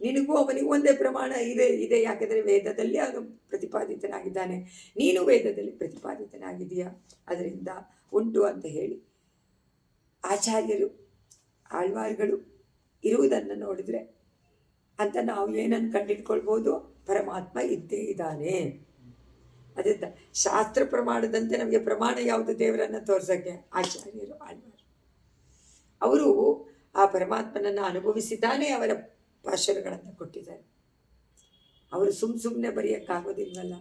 ನಿನಗೂ ಅವನಿಗೂ ಒಂದೇ ಪ್ರಮಾಣ ಇದೆ. ಯಾಕೆಂದರೆ ವೇದದಲ್ಲಿ ಅವನು ಪ್ರತಿಪಾದಿತನಾಗಿದ್ದಾನೆ, ನೀನು ವೇದದಲ್ಲಿ ಪ್ರತಿಪಾದಿತನಾಗಿದೆಯಾ, ಅದರಿಂದ ಉಂಟು ಅಂತ ಹೇಳಿ ಆಚಾರ್ಯರು ಆಳ್ವಾರ್ಗಳು ಇರುವುದನ್ನು ನೋಡಿದರೆ ಅಂತ ನಾವು ಏನನ್ನು ಕಂಡಿಡ್ಕೊಳ್ಬೋದು? ಪರಮಾತ್ಮ ಇದ್ದೇ ಇದ್ದಾನೆ. ಅದರಿಂದ ಶಾಸ್ತ್ರ ಪ್ರಮಾಣದಂತೆ ನಮಗೆ ಪ್ರಮಾಣ ಯಾವುದು ದೇವರನ್ನು ತೋರ್ಸೋಕ್ಕೆ? ಆಚಾರ್ಯರು ಆಳ್ವಾರು ಅವರು ಆ ಪರಮಾತ್ಮನನ್ನು ಅನುಭವಿಸಿದ್ದಾನೆ, ಅವರ ಭಾಷಣಗಳನ್ನು ಕೊಟ್ಟಿದ್ದಾರೆ. ಅವರು ಸುಮ್ಮನೆ ಬರೆಯೋಕ್ಕಾಗೋದಿಲ್ವಲ್ಲ,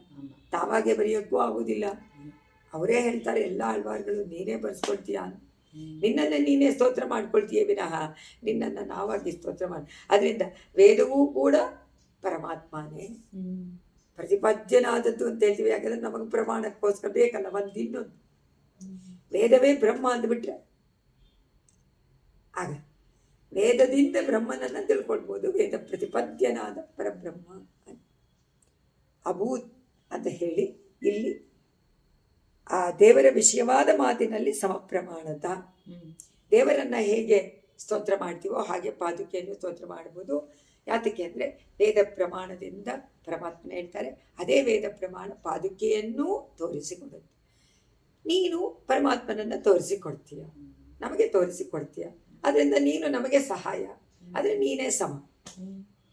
ತಾವಾಗೆ ಬರೆಯೋಕ್ಕೂ ಆಗೋದಿಲ್ಲ. ಅವರೇ ಹೇಳ್ತಾರೆ, ಎಲ್ಲ ಆಳ್ವಾರ್ಗಳು ನೀನೇ ಬರೆಸ್ಕೊಳ್ತೀಯ, ನಿನ್ನನ್ನು ನೀನೇ ಸ್ತೋತ್ರ ಮಾಡ್ಕೊಳ್ತೀಯ ವಿನಃ ನಿನ್ನನ್ನು ನಾವಾಗಿ ಸ್ತೋತ್ರ ಮಾಡಿ. ಅದರಿಂದ ವೇದವೂ ಕೂಡ ಪರಮಾತ್ಮನೇ ಪ್ರತಿಪಾದ್ಯನಾದದ್ದು ಅಂತ ಹೇಳ್ತೀವಿ. ಯಾಕಂದರೆ ನಮಗೆ ಪ್ರಮಾಣಕ್ಕೋಸ್ಕರ ಬೇಕಲ್ಲ ಒಂದು ಇನ್ನೊಂದು. ವೇದವೇ ಬ್ರಹ್ಮ ಅಂದ್ಬಿಟ್ರೆ ಆಗ ವೇದದಿಂದ ಬ್ರಹ್ಮನನ್ನು ತಿಳ್ಕೊಳ್ಬೋದು. ವೇದ ಪ್ರತಿಪಾದ್ಯನಾದ ಪರಬ್ರಹ್ಮ ಅಭೂತ್ ಅಂತ ಹೇಳಿ ಇಲ್ಲಿ ಆ ದೇವರ ವಿಷಯವಾದ ಮಾತಿನಲ್ಲಿ ಸಮಪ್ರಮಾಣದ, ದೇವರನ್ನು ಹೇಗೆ ಸ್ತೋತ್ರ ಮಾಡ್ತೀವೋ ಹಾಗೆ ಪಾದುಕೆಯನ್ನು ಸ್ತೋತ್ರ ಮಾಡ್ಬೋದು. ಯಾತಕ್ಕೆ ಅಂದರೆ ವೇದ ಪ್ರಮಾಣದಿಂದ ಪರಮಾತ್ಮನ ಹೇಳ್ತಾರೆ, ಅದೇ ವೇದ ಪ್ರಮಾಣ ಪಾದುಕೆಯನ್ನೂ ತೋರಿಸಿಕೊಡುತ್ತೆ. ನೀನು ಪರಮಾತ್ಮನನ್ನು ತೋರಿಸಿಕೊಡ್ತೀಯ, ನಮಗೆ ತೋರಿಸಿಕೊಡ್ತೀಯ, ಅದರಿಂದ ನೀನು ನಮಗೆ ಸಹಾಯ, ಆದರೆ ನೀನೇ ಸಮ.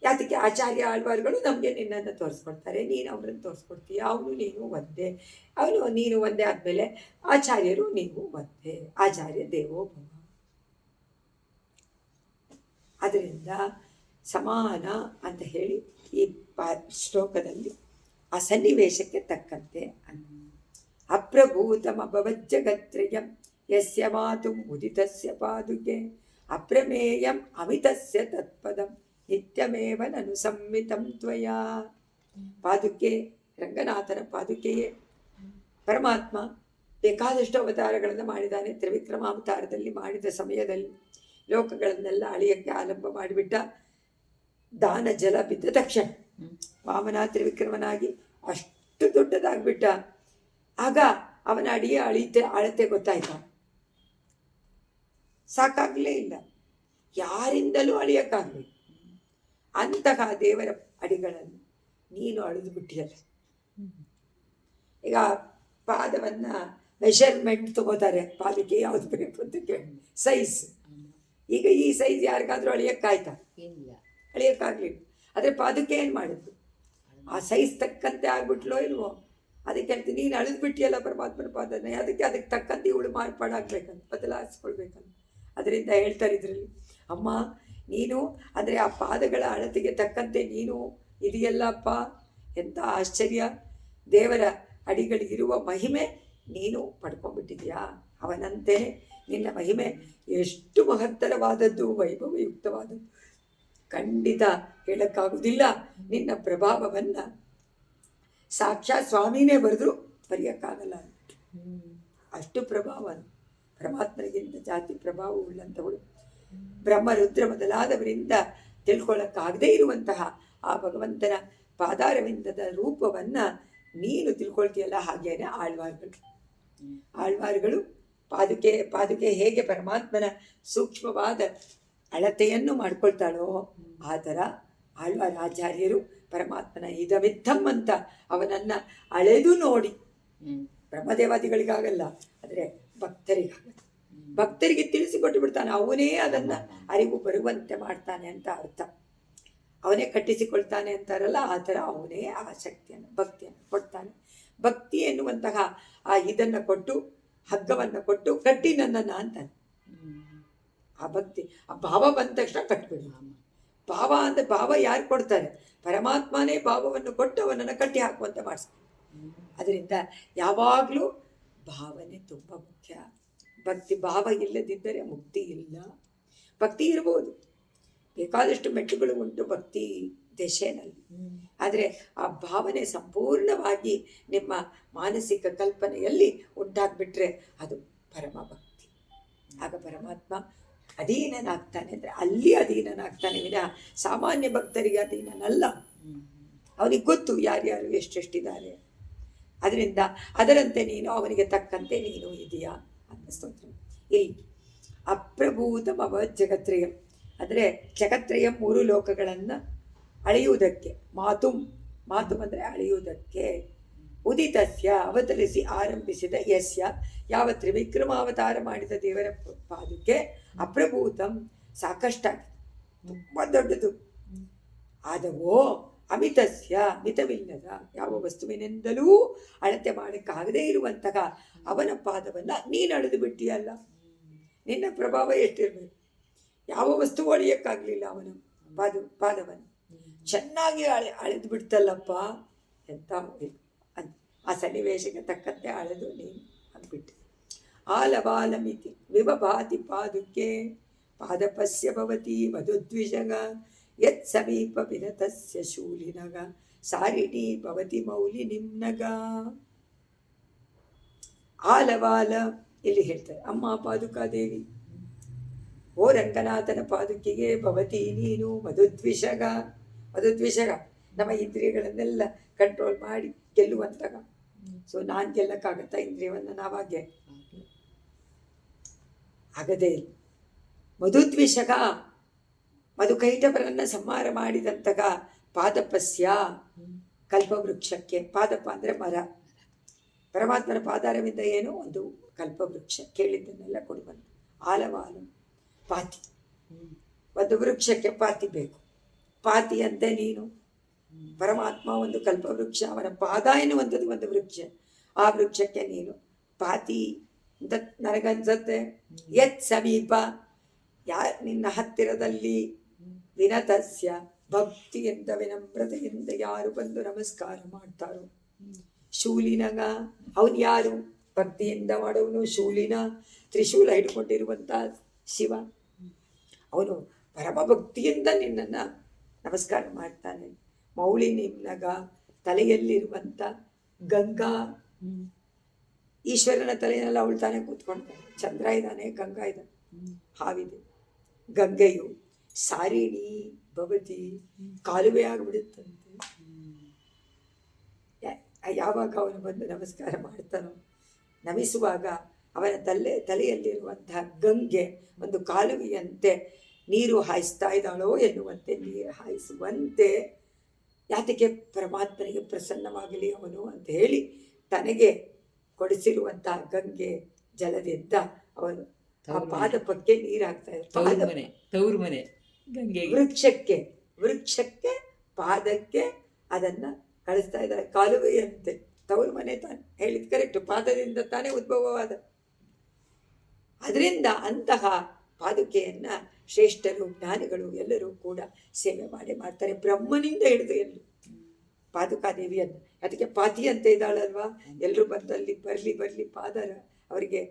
ಯಾತಕ್ಕೆ? ಆಚಾರ್ಯ ಆಳ್ವಾರ್ಗಳು ನಮಗೆ ನಿನ್ನನ್ನು ತೋರಿಸ್ಕೊಡ್ತಾರೆ, ನೀನು ಅವರನ್ನು ತೋರಿಸ್ಕೊಡ್ತೀಯ. ಅವನು ನೀನು ಒಂದೇ, ನೀನು ಒಂದೇ ಆದಮೇಲೆ ಆಚಾರ್ಯರು ನೀವು ಒಂದೇ, ಆಚಾರ್ಯ ದೇವೋ ಭವ. ಅದರಿಂದ ಸಮಾನ ಅಂತ ಹೇಳಿ ಈ ಶ್ಲೋಕದಲ್ಲಿ ಆ ಸನ್ನಿವೇಶಕ್ಕೆ ತಕ್ಕಂತೆ ಅಪ್ರಭೂತಮಭವಜ್ಜಗತ್ರಯಂ ಯಸ್ಯ ಮಾತು ಮುದಿತಸ್ಯ ಪಾದುಕೆ ಅಪ್ರಮೇಯಂ ಅಮಿತಸ್ಯ ತತ್ಪದಂ ನಿತ್ಯಮೇವ ನನು ಸಂಮಿತಂ ತ್ವಯಾ. ಪಾದುಕೆ ರಂಗನಾಥನ ಪಾದುಕೆಯೇ. ಪರಮಾತ್ಮ ಬೇಕಾದಷ್ಟು ಅವತಾರಗಳನ್ನು ಮಾಡಿದ್ದಾನೆ. ತ್ರಿವಿಕ್ರಮ ಅವತಾರದಲ್ಲಿ ಮಾಡಿದ ಸಮಯದಲ್ಲಿ ಲೋಕಗಳನ್ನೆಲ್ಲ ಅಳಿಯಕ್ಕೆ ಆರಂಭ ಮಾಡಿಬಿಟ್ಟ. ದಾನ ಜಲ ಬಿದ್ದ ತಕ್ಷಣ ವಾಮನ ತ್ರಿವಿಕ್ರಮನಾಗಿ ಅಷ್ಟು ದೊಡ್ಡದಾಗ್ಬಿಟ್ಟ. ಆಗ ಅವನ ಅಳತೆ ಗೊತ್ತಾಯ್ತಾ? ಸಾಕಾಗಲೇ ಇಲ್ಲ, ಯಾರಿಂದಲೂ ಅಳಿಯಕ್ಕಾಗಲಿ. ಅಂತಹ ದೇವರ ಅಡಿಗಳನ್ನು ನೀನು ಅಳಿದು ಬಿಟ್ಟಿಯಲ್ಲ. ಈಗ ಪಾದವನ್ನು ಮೆಷರ್ಮೆಂಟ್ ತಗೋತಾರೆ, ಪಾದಕ್ಕೆ ಯಾವುದು ಬೇಕು ಅಂತ ಕೇಳಿ ಸೈಜ್. ಈಗ ಈ ಸೈಜ್ ಯಾರಿಗಾದ್ರೂ ಅಳಿಯಕ್ಕಾಯ್ತಾ? ಇಲ್ಲ, ಅಳಿಯಕ್ಕಾಗಲಿಲ್ಲ. ಆದರೆ ಪಾದಕ್ಕೆ ಏನು ಮಾಡಿದ್ದು? ಆ ಸೈಜ್ ತಕ್ಕಂತೆ ಆಗ್ಬಿಟ್ಲೋ ಇಲ್ವೋ? ಅದಕ್ಕೆ ಹೇಳ್ತೀನಿ, ನೀನು ಅಳಿದು ಬಿಟ್ಟಿಯಲ್ಲ ಪರಮಾತ್ಮನ ಪಾದನ, ಅದಕ್ಕೆ ತಕ್ಕಂತೆ ಇವಳು ಮಾರ್ಪಾಡಾಗಬೇಕಂತ, ಬದಲಾಯಿಸ್ಕೊಳ್ಬೇಕಂತ. ಅದರಿಂದ ಹೇಳ್ತಾರೆ ಇದರಲ್ಲಿ, ಅಮ್ಮ ನೀನು ಅಂದರೆ ಆ ಪಾದಗಳ ಅಳತೆಗೆ ತಕ್ಕಂತೆ ನೀನು ಇದೆಯಲ್ಲಪ್ಪ, ಎಂಥ ಆಶ್ಚರ್ಯ. ದೇವರ ಅಡಿಗಳಿಗಿರುವ ಮಹಿಮೆ ನೀನು ಪಡ್ಕೊಂಡ್ಬಿಟ್ಟಿದ್ಯಾ. ಅವನಂತೆ ನಿನ್ನ ಮಹಿಮೆ ಎಷ್ಟು ಮಹತ್ತರವಾದದ್ದು, ವೈಭವಯುಕ್ತವಾದದ್ದು. ಖಂಡಿತ ಹೇಳಕ್ಕಾಗುವುದಿಲ್ಲ. ನಿನ್ನ ಪ್ರಭಾವವನ್ನು ಸಾಕ್ಷಾತ್ ಸ್ವಾಮಿನೇ ಬರೆದ್ರು ಬರೆಯೋಕ್ಕಾಗಲ್ಲ. ಅಷ್ಟು ಪ್ರಭಾವ ಪರಮಾತ್ಮನಿಗಿಂತ ಜಾತಿ ಪ್ರಭಾವ ಉಳ್ಳಂಥವಳು. ಬ್ರಹ್ಮ ರುದ್ರ ಮೊದಲಾದವರಿಂದ ತಿಳ್ಕೊಳ್ಳೋಕ್ಕಾಗದೇ ಇರುವಂತಹ ಆ ಭಗವಂತನ ಪಾದಾರವಿಂದದ ರೂಪವನ್ನು ನೀನು ತಿಳ್ಕೊಳ್ತೀಯಲ್ಲ. ಹಾಗೇನೆ ಆಳ್ವಾರುಗಳು ಪಾದುಕೆ ಹೇಗೆ ಪರಮಾತ್ಮನ ಸೂಕ್ಷ್ಮವಾದ ಅಳತೆಯನ್ನು ಮಾಡ್ಕೊಳ್ತಾಳೋ ಆ ಥರ ಆಳ್ವಾರ ಆಚಾರ್ಯರು ಪರಮಾತ್ಮನ ಇದವಿತ್ತಂ ಅಂತ ಅವನನ್ನು ಅಳೆದು ನೋಡಿ, ಬ್ರಹ್ಮದೇವಾದಿಗಳಿಗಾಗಲ್ಲ, ಆದರೆ ಭಕ್ತರಿಗೆ ತಿಳಿಸಿಕೊಟ್ಟು ಬಿಡ್ತಾನೆ. ಅವನೇ ಅದನ್ನು ಅರಿವು ಬರುವಂತೆ ಮಾಡ್ತಾನೆ ಅಂತ ಅರ್ಥ. ಅವನೇ ಕಟ್ಟಿಸಿಕೊಳ್ತಾನೆ ಅಂತಾರಲ್ಲ, ಆ ಥರ ಅವನೇ ಆ ಶಕ್ತಿಯನ್ನು ಭಕ್ತಿಯನ್ನು ಕೊಡ್ತಾನೆ. ಭಕ್ತಿ ಎನ್ನುವಂತಹ ಆ ಇದನ್ನು ಕೊಟ್ಟು, ಹಗ್ಗವನ್ನು ಕೊಟ್ಟು ಕಟ್ಟಿ ನನ್ನನ್ನು ಅಂತಾನೆ. ಆ ಭಕ್ತಿ, ಆ ಭಾವ ಬಂದ ತಕ್ಷಣ ಕಟ್ಬಿಡಿ. ಭಾವ ಅಂದರೆ ಭಾವ ಯಾರು ಕೊಡ್ತಾರೆ? ಪರಮಾತ್ಮನೇ ಭಾವವನ್ನು ಕೊಟ್ಟು ಅವನನ್ನು ಕಟ್ಟಿ ಹಾಕುವಂತೆ ಮಾಡಿಸ್ತಾರೆ. ಅದರಿಂದ ಯಾವಾಗಲೂ ಭಾವನೆ ತುಂಬ ಮುಖ್ಯ. ಭಕ್ತಿ ಭಾವ ಇಲ್ಲದಿದ್ದರೆ ಮುಕ್ತಿ ಇಲ್ಲ. ಭಕ್ತಿ ಇರ್ಬೋದು, ಬೇಕಾದಷ್ಟು ಮೆಟ್ಟುಗಳು ಉಂಟು ಭಕ್ತಿ ದಶೆನಲ್ಲಿ, ಆದರೆ ಆ ಭಾವನೆ ಸಂಪೂರ್ಣವಾಗಿ ನಿಮ್ಮ ಮಾನಸಿಕ ಕಲ್ಪನೆಯಲ್ಲಿ ಉಂಟಾಗ್ಬಿಟ್ರೆ ಅದು ಪರಮ ಭಕ್ತಿ. ಆಗ ಪರಮಾತ್ಮ ಅಧೀನನಾಗ್ತಾನೆ. ಅಂದರೆ ಅಲ್ಲಿ ಅಧೀನನಾಗ್ತಾನೆ ವಿನಃ ಸಾಮಾನ್ಯ ಭಕ್ತರಿಗೆ ಅಧೀನನಲ್ಲ. ಅವನಿಗೆ ಗೊತ್ತು ಯಾರ್ಯಾರು ಎಷ್ಟೆಷ್ಟಿದ್ದಾರೆ. ಅದರಿಂದ ಅದರಂತೆ ನೀನು ಅವನಿಗೆ ತಕ್ಕಂತೆ ನೀನು ಇದೆಯಾ ಅಂತ ಸ್ತೋತ್ರ. ಇಲ್ಲಿ ಅಪ್ರಭೂತಮವ ಜಗತ್ರಯಂ ಅಂದರೆ ಜಗತ್ರಯಂ 3 ಲೋಕಗಳನ್ನು ಅಳೆಯುವುದಕ್ಕೆ, ಮಾತು ಅಂದರೆ ಅಳೆಯುವುದಕ್ಕೆ, ಉದಿತಸ್ಯ ಅವತರಿಸಿ ಆರಂಭಿಸಿದ ಯಸ್ಯ ಯಾವ ತ್ರಿವಿಕ್ರಮಾವತಾರ ಮಾಡಿದ ದೇವರ ಪಾದಕ್ಕೆ ಅಪ್ರಭೂತಂ ಸಾಕಷ್ಟಾಗಿದೆ, ತುಂಬ ದೊಡ್ಡದು. ಆದವೋ ಅಮಿತಸ್ಯ ಮಿತವಿಲ್ಲದ ಯಾವ ವಸ್ತುವಿನಿಂದಲೂ ಅಳತೆ ಮಾಡಕ್ಕಾಗದೇ ಇರುವಂತಹ ಅವನ ಪಾದವನ್ನು ನೀನು ಅಳೆದು ಬಿಟ್ಟಿಯಲ್ಲ. ನಿನ್ನ ಪ್ರಭಾವ ಎಷ್ಟಿರಬೇಕು. ಯಾವ ವಸ್ತು ಅಳೆಯೋಕ್ಕಾಗಲಿಲ್ಲ ಅವನು ಪಾದವನ್ನು ಚೆನ್ನಾಗಿ ಅಳೆದು ಬಿಡ್ತಲ್ಲಪ್ಪ ಎಂತ ಆ ಸನ್ನಿವೇಶಕ್ಕೆ ತಕ್ಕಂತೆ ಅಳೆದು ನೀನು ಅಂದ್ಬಿಟ್ಟು. ಆಲಬಾಲಮಿತಿ ವಿಭಾತಿ ಪಾದುಕೆ ಪಾದಪಸ್ಯ ಭವತಿ ಮಧುದ್ವಿಷಗ ಯತ್ ಸಮೀಪ ವಿನತಸ್ಯ ಶೂಲಿನಗ ಸಾರಿಣಿ ಭವತಿ ಮೌಲಿ ನಿಮ್ನಗ. ಆಲವಾಲ ಇಲ್ಲಿ ಹೇಳ್ತಾರೆ ಅಮ್ಮ ಪಾದುಕಾದೇವಿ, ಓ ರಂಗನಾಥನ ಪಾದುಕೆಗೆ ಭವತಿ ನೀನು ಮಧುದ್ವಿಷಗ. ಮಧುದ್ವಿಷಗ ನಮ್ಮ ಇಂದ್ರಿಯಗಳನ್ನೆಲ್ಲ ಕಂಟ್ರೋಲ್ ಮಾಡಿ ಗೆಲ್ಲುವಂತಗ. ಸೊ ನಾನು ಗೆಲ್ಲಕ್ಕಾಗತ್ತಾ ಇಂದ್ರಿಯವನ್ನು? ನಾವಾಗೆ ಆಗದೇ ಇಲ್ಲ. ಮಧುದ್ವಿಷಗ ಮಧುಕೈಟವರನ್ನು ಸಂಹಾರ ಮಾಡಿದಂತಗ ಪಾದಪಸ್ಯ ಕಲ್ಪವೃಕ್ಷಕ್ಕೆ. ಪಾದಪ ಅಂದರೆ ಮರ. ಪರಮಾತ್ಮನ ಪಾದಾರವಿಂದ ಏನು ಒಂದು ಕಲ್ಪವೃಕ್ಷ, ಕೇಳಿದ್ದನ್ನೆಲ್ಲ ಕೊಡುವಂತ. ಆಲವಾಲ ಪಾತಿ, ಒಂದು ವೃಕ್ಷಕ್ಕೆ ಪಾತಿ ಬೇಕು. ಪಾತಿ ಅಂತೆ ನೀನು. ಪರಮಾತ್ಮ ಒಂದು ಕಲ್ಪವೃಕ್ಷ, ಅವನ ಪಾದ ಎನ್ನುವಂಥದ್ದು ಒಂದು ವೃಕ್ಷ. ಆ ವೃಕ್ಷಕ್ಕೆ ನೀನು ಪಾತಿ ಅಂತ ನನಗನ್ಸತ್ತೆ. ಯತ್ ಸಮೀಪ ನಿನ್ನ ಹತ್ತಿರದಲ್ಲಿ ವಿನತಸ್ಯ ಭಕ್ತಿಯಿಂದ ವಿನಮ್ರತೆಯಿಂದ ಯಾರು ಬಂದು ನಮಸ್ಕಾರ ಮಾಡ್ತಾರೋ. ಶೂಲಿನಗ ಅವನು ಯಾರು? ಭಕ್ತಿಯಿಂದ ಮಾಡೋವನು ಶೂಲಿನ, ತ್ರಿಶೂಲ ಹಿಡ್ಕೊಂಡಿರುವಂಥ ಶಿವ. ಅವನು ಪರಮ ಭಕ್ತಿಯಿಂದ ನಿನ್ನನ್ನು ನಮಸ್ಕಾರ ಮಾಡ್ತಾನೆ. ಮೌಳಿ ನಿಮ್ನಗ ತಲೆಯಲ್ಲಿರುವಂಥ ಗಂಗಾ, ಈಶ್ವರನ ತಲೆಯನ್ನೆಲ್ಲ ಅವಳು ತಾನೇ ಕೂತ್ಕೊಳ್ತಾನೆ. ಚಂದ್ರ ಇದ್ದಾನೆ, ಗಂಗಾ ಇದ್ದಾನೆ, ಹಾವಿದೆ. ಗಂಗೆಯು ಸಾರಿಣಿ ಭವತಿ ಕಾಲುವೆ ಆಗಿಬಿಡುತ್ತಂತೆ. ಯಾವಾಗ ಅವನು ಬಂದು ನಮಸ್ಕಾರ ಮಾಡ್ತಾನೋ, ನಮಿಸುವಾಗ ಅವನ ತಲೆಯಲ್ಲಿರುವಂತಹ ಗಂಗೆ ಒಂದು ಕಾಲುವೆಯಂತೆ ನೀರು ಹಾಯಿಸ್ತಾ ಇದ್ದಾಳೋ ಎನ್ನುವಂತೆ ನೀರು ಹಾಯಿಸುವಂತೆ. ಯಾತಕ್ಕೆ? ಪರಮಾತ್ಮನಿಗೆ ಪ್ರಸನ್ನವಾಗಲಿ ಅವನು ಅಂತ ಹೇಳಿ ತನಗೆ ಕೊಡಿಸಿರುವಂತಹ ಗಂಗೆ ಜಲದಿಂದ ಅವನು ಆ ಪಾದಪಕ್ಕೆ ನೀರು ಹಾಕ್ತಾ ಇದ್ದಾನೆ. ವೃಕ್ಷಕ್ಕೆ ಪಾದಕ್ಕೆ ಅದನ್ನ ಕಳಿಸ್ತಾ ಇದ್ದಾರೆ. ಕಾಲುವೆಯಂತೆ ತವರು ಮನೆ ತಾನೆ ಹೇಳಿದ್ ಕರೆಕ್ಟ್. ಪಾದದಿಂದ ತಾನೇ ಉದ್ಭವವಾದ. ಅದರಿಂದ ಅಂತಹ ಪಾದುಕೆಯನ್ನ ಶ್ರೇಷ್ಠರು ಜ್ಞಾನಿಗಳು ಎಲ್ಲರೂ ಕೂಡ ಸೇವೆ ಮಾಡ್ತಾರೆ. ಬ್ರಹ್ಮನಿಂದ ಹಿಡಿದು ಎಲ್ಲರೂ ಪಾದುಕಾದೇವಿಯನ್ನು. ಅದಕ್ಕೆ ಪಾತಿ ಅಂತ ಇದ್ದಾಳಲ್ವಾ, ಎಲ್ಲರೂ ಬಂದಲ್ಲಿ ಬರಲಿ ಪಾದರ ಅವರಿಗೆ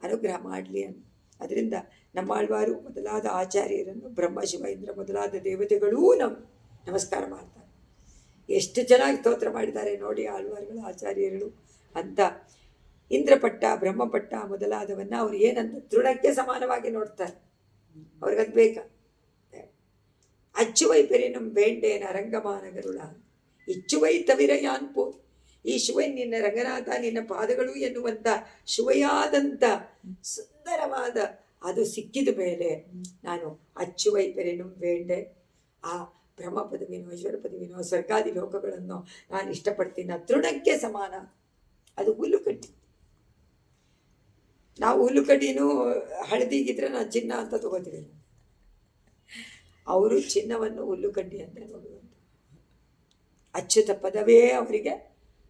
ಅನುಗ್ರಹ ಮಾಡಲಿ ಅಂತ. ಅದರಿಂದ ನಮ್ಮಾಳ್ವಾರು ಮೊದಲಾದ ಆಚಾರ್ಯರನ್ನು ಬ್ರಹ್ಮ ಶಿವ ಇಂದ್ರ ಮೊದಲಾದ ದೇವತೆಗಳೂ ನಮಸ್ಕಾರ ಮಾಡ್ತಾರೆ. ಎಷ್ಟು ಚೆನ್ನಾಗಿ ಸ್ತೋತ್ರ ಮಾಡಿದ್ದಾರೆ ನೋಡಿ ಆಳ್ವಾರುಗಳು ಆಚಾರ್ಯರು ಅಂತ. ಇಂದ್ರಪಟ್ಟ ಬ್ರಹ್ಮಪಟ್ಟ ಮೊದಲಾದವನ್ನ ಅವ್ರು ಏನಂತ ತೃಣಕ್ಕೆ ಸಮಾನವಾಗಿ ನೋಡ್ತಾರೆ. ಅವ್ರಿಗದು ಬೇಕಾ? ಅಚ್ಚುವೈ ಪೆರಿನಂ ಬೇಂಡೇನ ರಂಗಮಾನಗರುಳ ಇಚ್ಚುವೈ ತವಿರ ಯಾನ್ಪು. ಈ ಶಿವ ನಿನ್ನ ರಂಗನಾಥ ನಿನ್ನ ಪಾದಗಳು ಎನ್ನುವಂಥ ಶಿವಯಾದಂಥ ಸುಂದರವಾದ ಅದು ಸಿಕ್ಕಿದ ಮೇಲೆ ನಾನು ಅಚ್ಚುವೈ ಪೆರಿನಂ ಬೇಂಡೆ, ಆ ಬ್ರಹ್ಮ ಪದವಿನೋ ಈಶ್ವರ ಪದವಿನೋ ಸ್ವರ್ಗಾದಿ ಲೋಕಗಳನ್ನು ನಾನು ಇಷ್ಟಪಡ್ತೀನಿ. ತೃಣಕ್ಕೆ ಸಮಾನ. ಅದು ಹುಲ್ಲುಕಡ್ಡಿ. ನಾವು ಹುಲ್ಲುಕಡ್ಡಿನೂ ಹಳದಿಗಿದ್ರೆ ನಾನು ಚಿನ್ನ ಅಂತ ತಗೋತೀವಿ. ಅವರು ಚಿನ್ನವನ್ನು ಹುಲ್ಲುಕಡ್ಡಿ ಅಂತ ನೋಡುವಂಥ ಅಚ್ಯುತ ಪದವೇ ಅವರಿಗೆ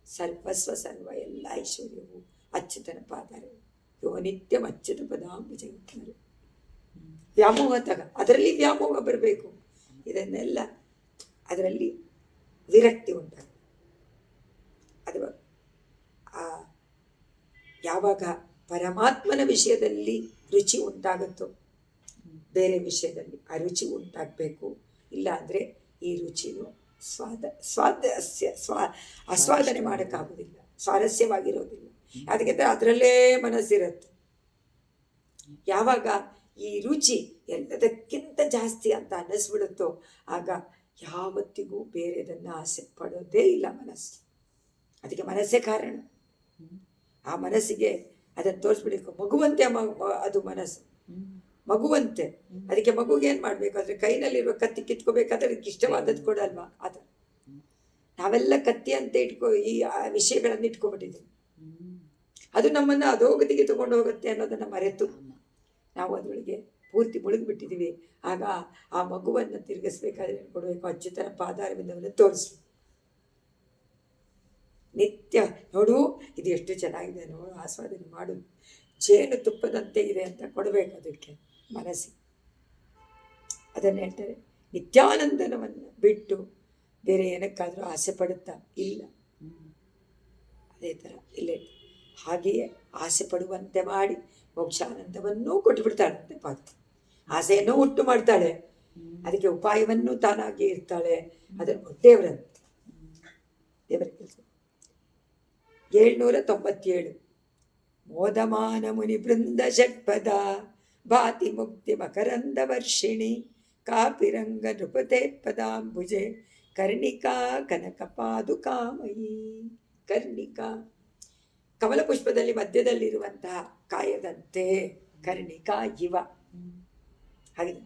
ಸರ್ವಸ್ವ ಸರ್ವ ಎಲ್ಲ ಐಶ್ವರ್ಯವು ಅಚ್ಯುತನ ಪಾದಾರವು. ಯೋ ನಿತ್ಯಂ ಅಚ್ಯುತ ಪದಾಂಬುಜ ವ್ಯಾಮೋಹ ಅದರಲ್ಲಿ ವ್ಯಾಮೋಹ ಬರಬೇಕು. ಇದನ್ನೆಲ್ಲ ಅದರಲ್ಲಿ ವಿರಕ್ತಿ ಉಂಟಾಗ ಅದು ಯಾವಾಗ ಪರಮಾತ್ಮನ ವಿಷಯದಲ್ಲಿ ರುಚಿ ಉಂಟಾಗುತ್ತೋ ಬೇರೆ ವಿಷಯದಲ್ಲಿ ಆ ರುಚಿ ಉಂಟಾಗಬೇಕು. ಇಲ್ಲ ಅಂದರೆ ಈ ರುಚಿನೂ ಆಸ್ವಾದನೆ ಮಾಡೋಕ್ಕಾಗೋದಿಲ್ಲ, ಸ್ವಾರಸ್ಯವಾಗಿರೋದಿಲ್ಲ. ಅದಕ್ಕಿಂತ ಅದರಲ್ಲೇ ಮನಸ್ಸಿರುತ್ತೆ. ಯಾವಾಗ ಈ ರುಚಿ ಎಲ್ಲದಕ್ಕಿಂತ ಜಾಸ್ತಿ ಅಂತ ಅನ್ನಿಸ್ಬಿಡುತ್ತೋ ಆಗ ಯಾವತ್ತಿಗೂ ಬೇರೆದನ್ನು ಆಸೆ ಪಡೋದೇ ಇಲ್ಲ ಮನಸ್ಸು. ಅದಕ್ಕೆ ಮನಸ್ಸೇ ಕಾರಣ. ಆ ಮನಸ್ಸಿಗೆ ಅದನ್ನು ತೋರಿಸ್ಬಿಡಬೇಕು. ಮಗುವಂತೆ ಅದು ಮನಸ್ಸು ಮಗುವಂತೆ. ಅದಕ್ಕೆ ಮಗುಗೆ ಏನು ಮಾಡಬೇಕು? ಅಂದರೆ ಕೈನಲ್ಲಿರುವ ಕತ್ತಿ ಕಿತ್ಕೋಬೇಕಾದ್ರೆ ಅದಕ್ಕೆ ಇಷ್ಟವಾದದ್ದು ಕೊಡಲ್ವಾ? ಅದು ನಾವೆಲ್ಲ ಕತ್ತಿ ಅಂತ ಈ ವಿಷಯಗಳನ್ನು ಇಟ್ಕೊಬಿಟ್ಟಿದ್ದೀವಿ. ಅದು ನಮ್ಮನ್ನು ಅಧೋಗತಿಗೆ ತಗೊಂಡು ಹೋಗುತ್ತೆ ಅನ್ನೋದನ್ನು ಮರೆತು ನಾವು ಅದರೊಳಗೆ ಪೂರ್ತಿ ಮುಳುಗಿಬಿಟ್ಟಿದ್ದೀವಿ. ಆಗ ಆ ಮಗುವನ್ನು ತಿರುಗಿಸ್ಬೇಕಾದ್ರೆ ಏನು ಕೊಡಬೇಕು? ಅಚ್ಯುತನ ಪಾದಾರವಿಂದವನ್ನು ತೋರಿಸ್ಬೇಕು. ನಿತ್ಯ ನೋಡು ಇದು ಎಷ್ಟು ಚೆನ್ನಾಗಿದೆ, ನೋಡು ಆಸ್ವಾದನೆ ಮಾಡು, ಜೇನು ತುಪ್ಪದಂತೆ ಇದೆ ಅಂತ ಕೊಡಬೇಕು ಅದಕ್ಕೆ ಮನಸ್ಸಿಗೆ. ಅದನ್ನು ಹೇಳ್ತಾರೆ, ನಿತ್ಯಾನಂದನವನ್ನು ಬಿಟ್ಟು ಬೇರೆ ಏನಕ್ಕಾದರೂ ಆಸೆ ಪಡುತ್ತಾ ಇಲ್ಲ. ಅದೇ ಥರ ಇಲ್ಲೇ ಹಾಗೆಯೇ ಆಸೆ ಪಡುವಂತೆ ಮಾಡಿ ಮೋಕ್ಷಾನಂದವನ್ನೂ ಕೊಟ್ಟುಬಿಡ್ತಾಳಂತೆ ಪಾದ. ಆಸೆಯನ್ನು ಉಂಟು ಮಾಡ್ತಾಳೆ, ಅದಕ್ಕೆ ಉಪಾಯವನ್ನು ತಾನಾಗಿ ಇರ್ತಾಳೆ. ಅದನ್ನು ದೇವರಂತೆ ದೇವರ ಕೆಲಸ. 797 ಮೋದಮಾನ ಮುನಿ ಬೃಂದ ಷಟ್ಪದ ಭಾತಿ ಮುಕ್ತಿ ಮಕರಂದ ವರ್ಷಿಣಿ ಕಾಪಿರಂಗ ನೃಪತೆ ಪದಾಂಬುಜೆ ಕರ್ಣಿಕಾ ಕನಕ ಪಾದುಕಾಮಯಿ. ಕರ್ಣಿಕಾ ಕಮಲ ಪುಷ್ಪದಲ್ಲಿ ಮಧ್ಯದಲ್ಲಿರುವಂತಹ ಕಾಯದಂತೆ ಕರ್ಣಿಕಾ ಇವ ಹಾಗಿದೆ.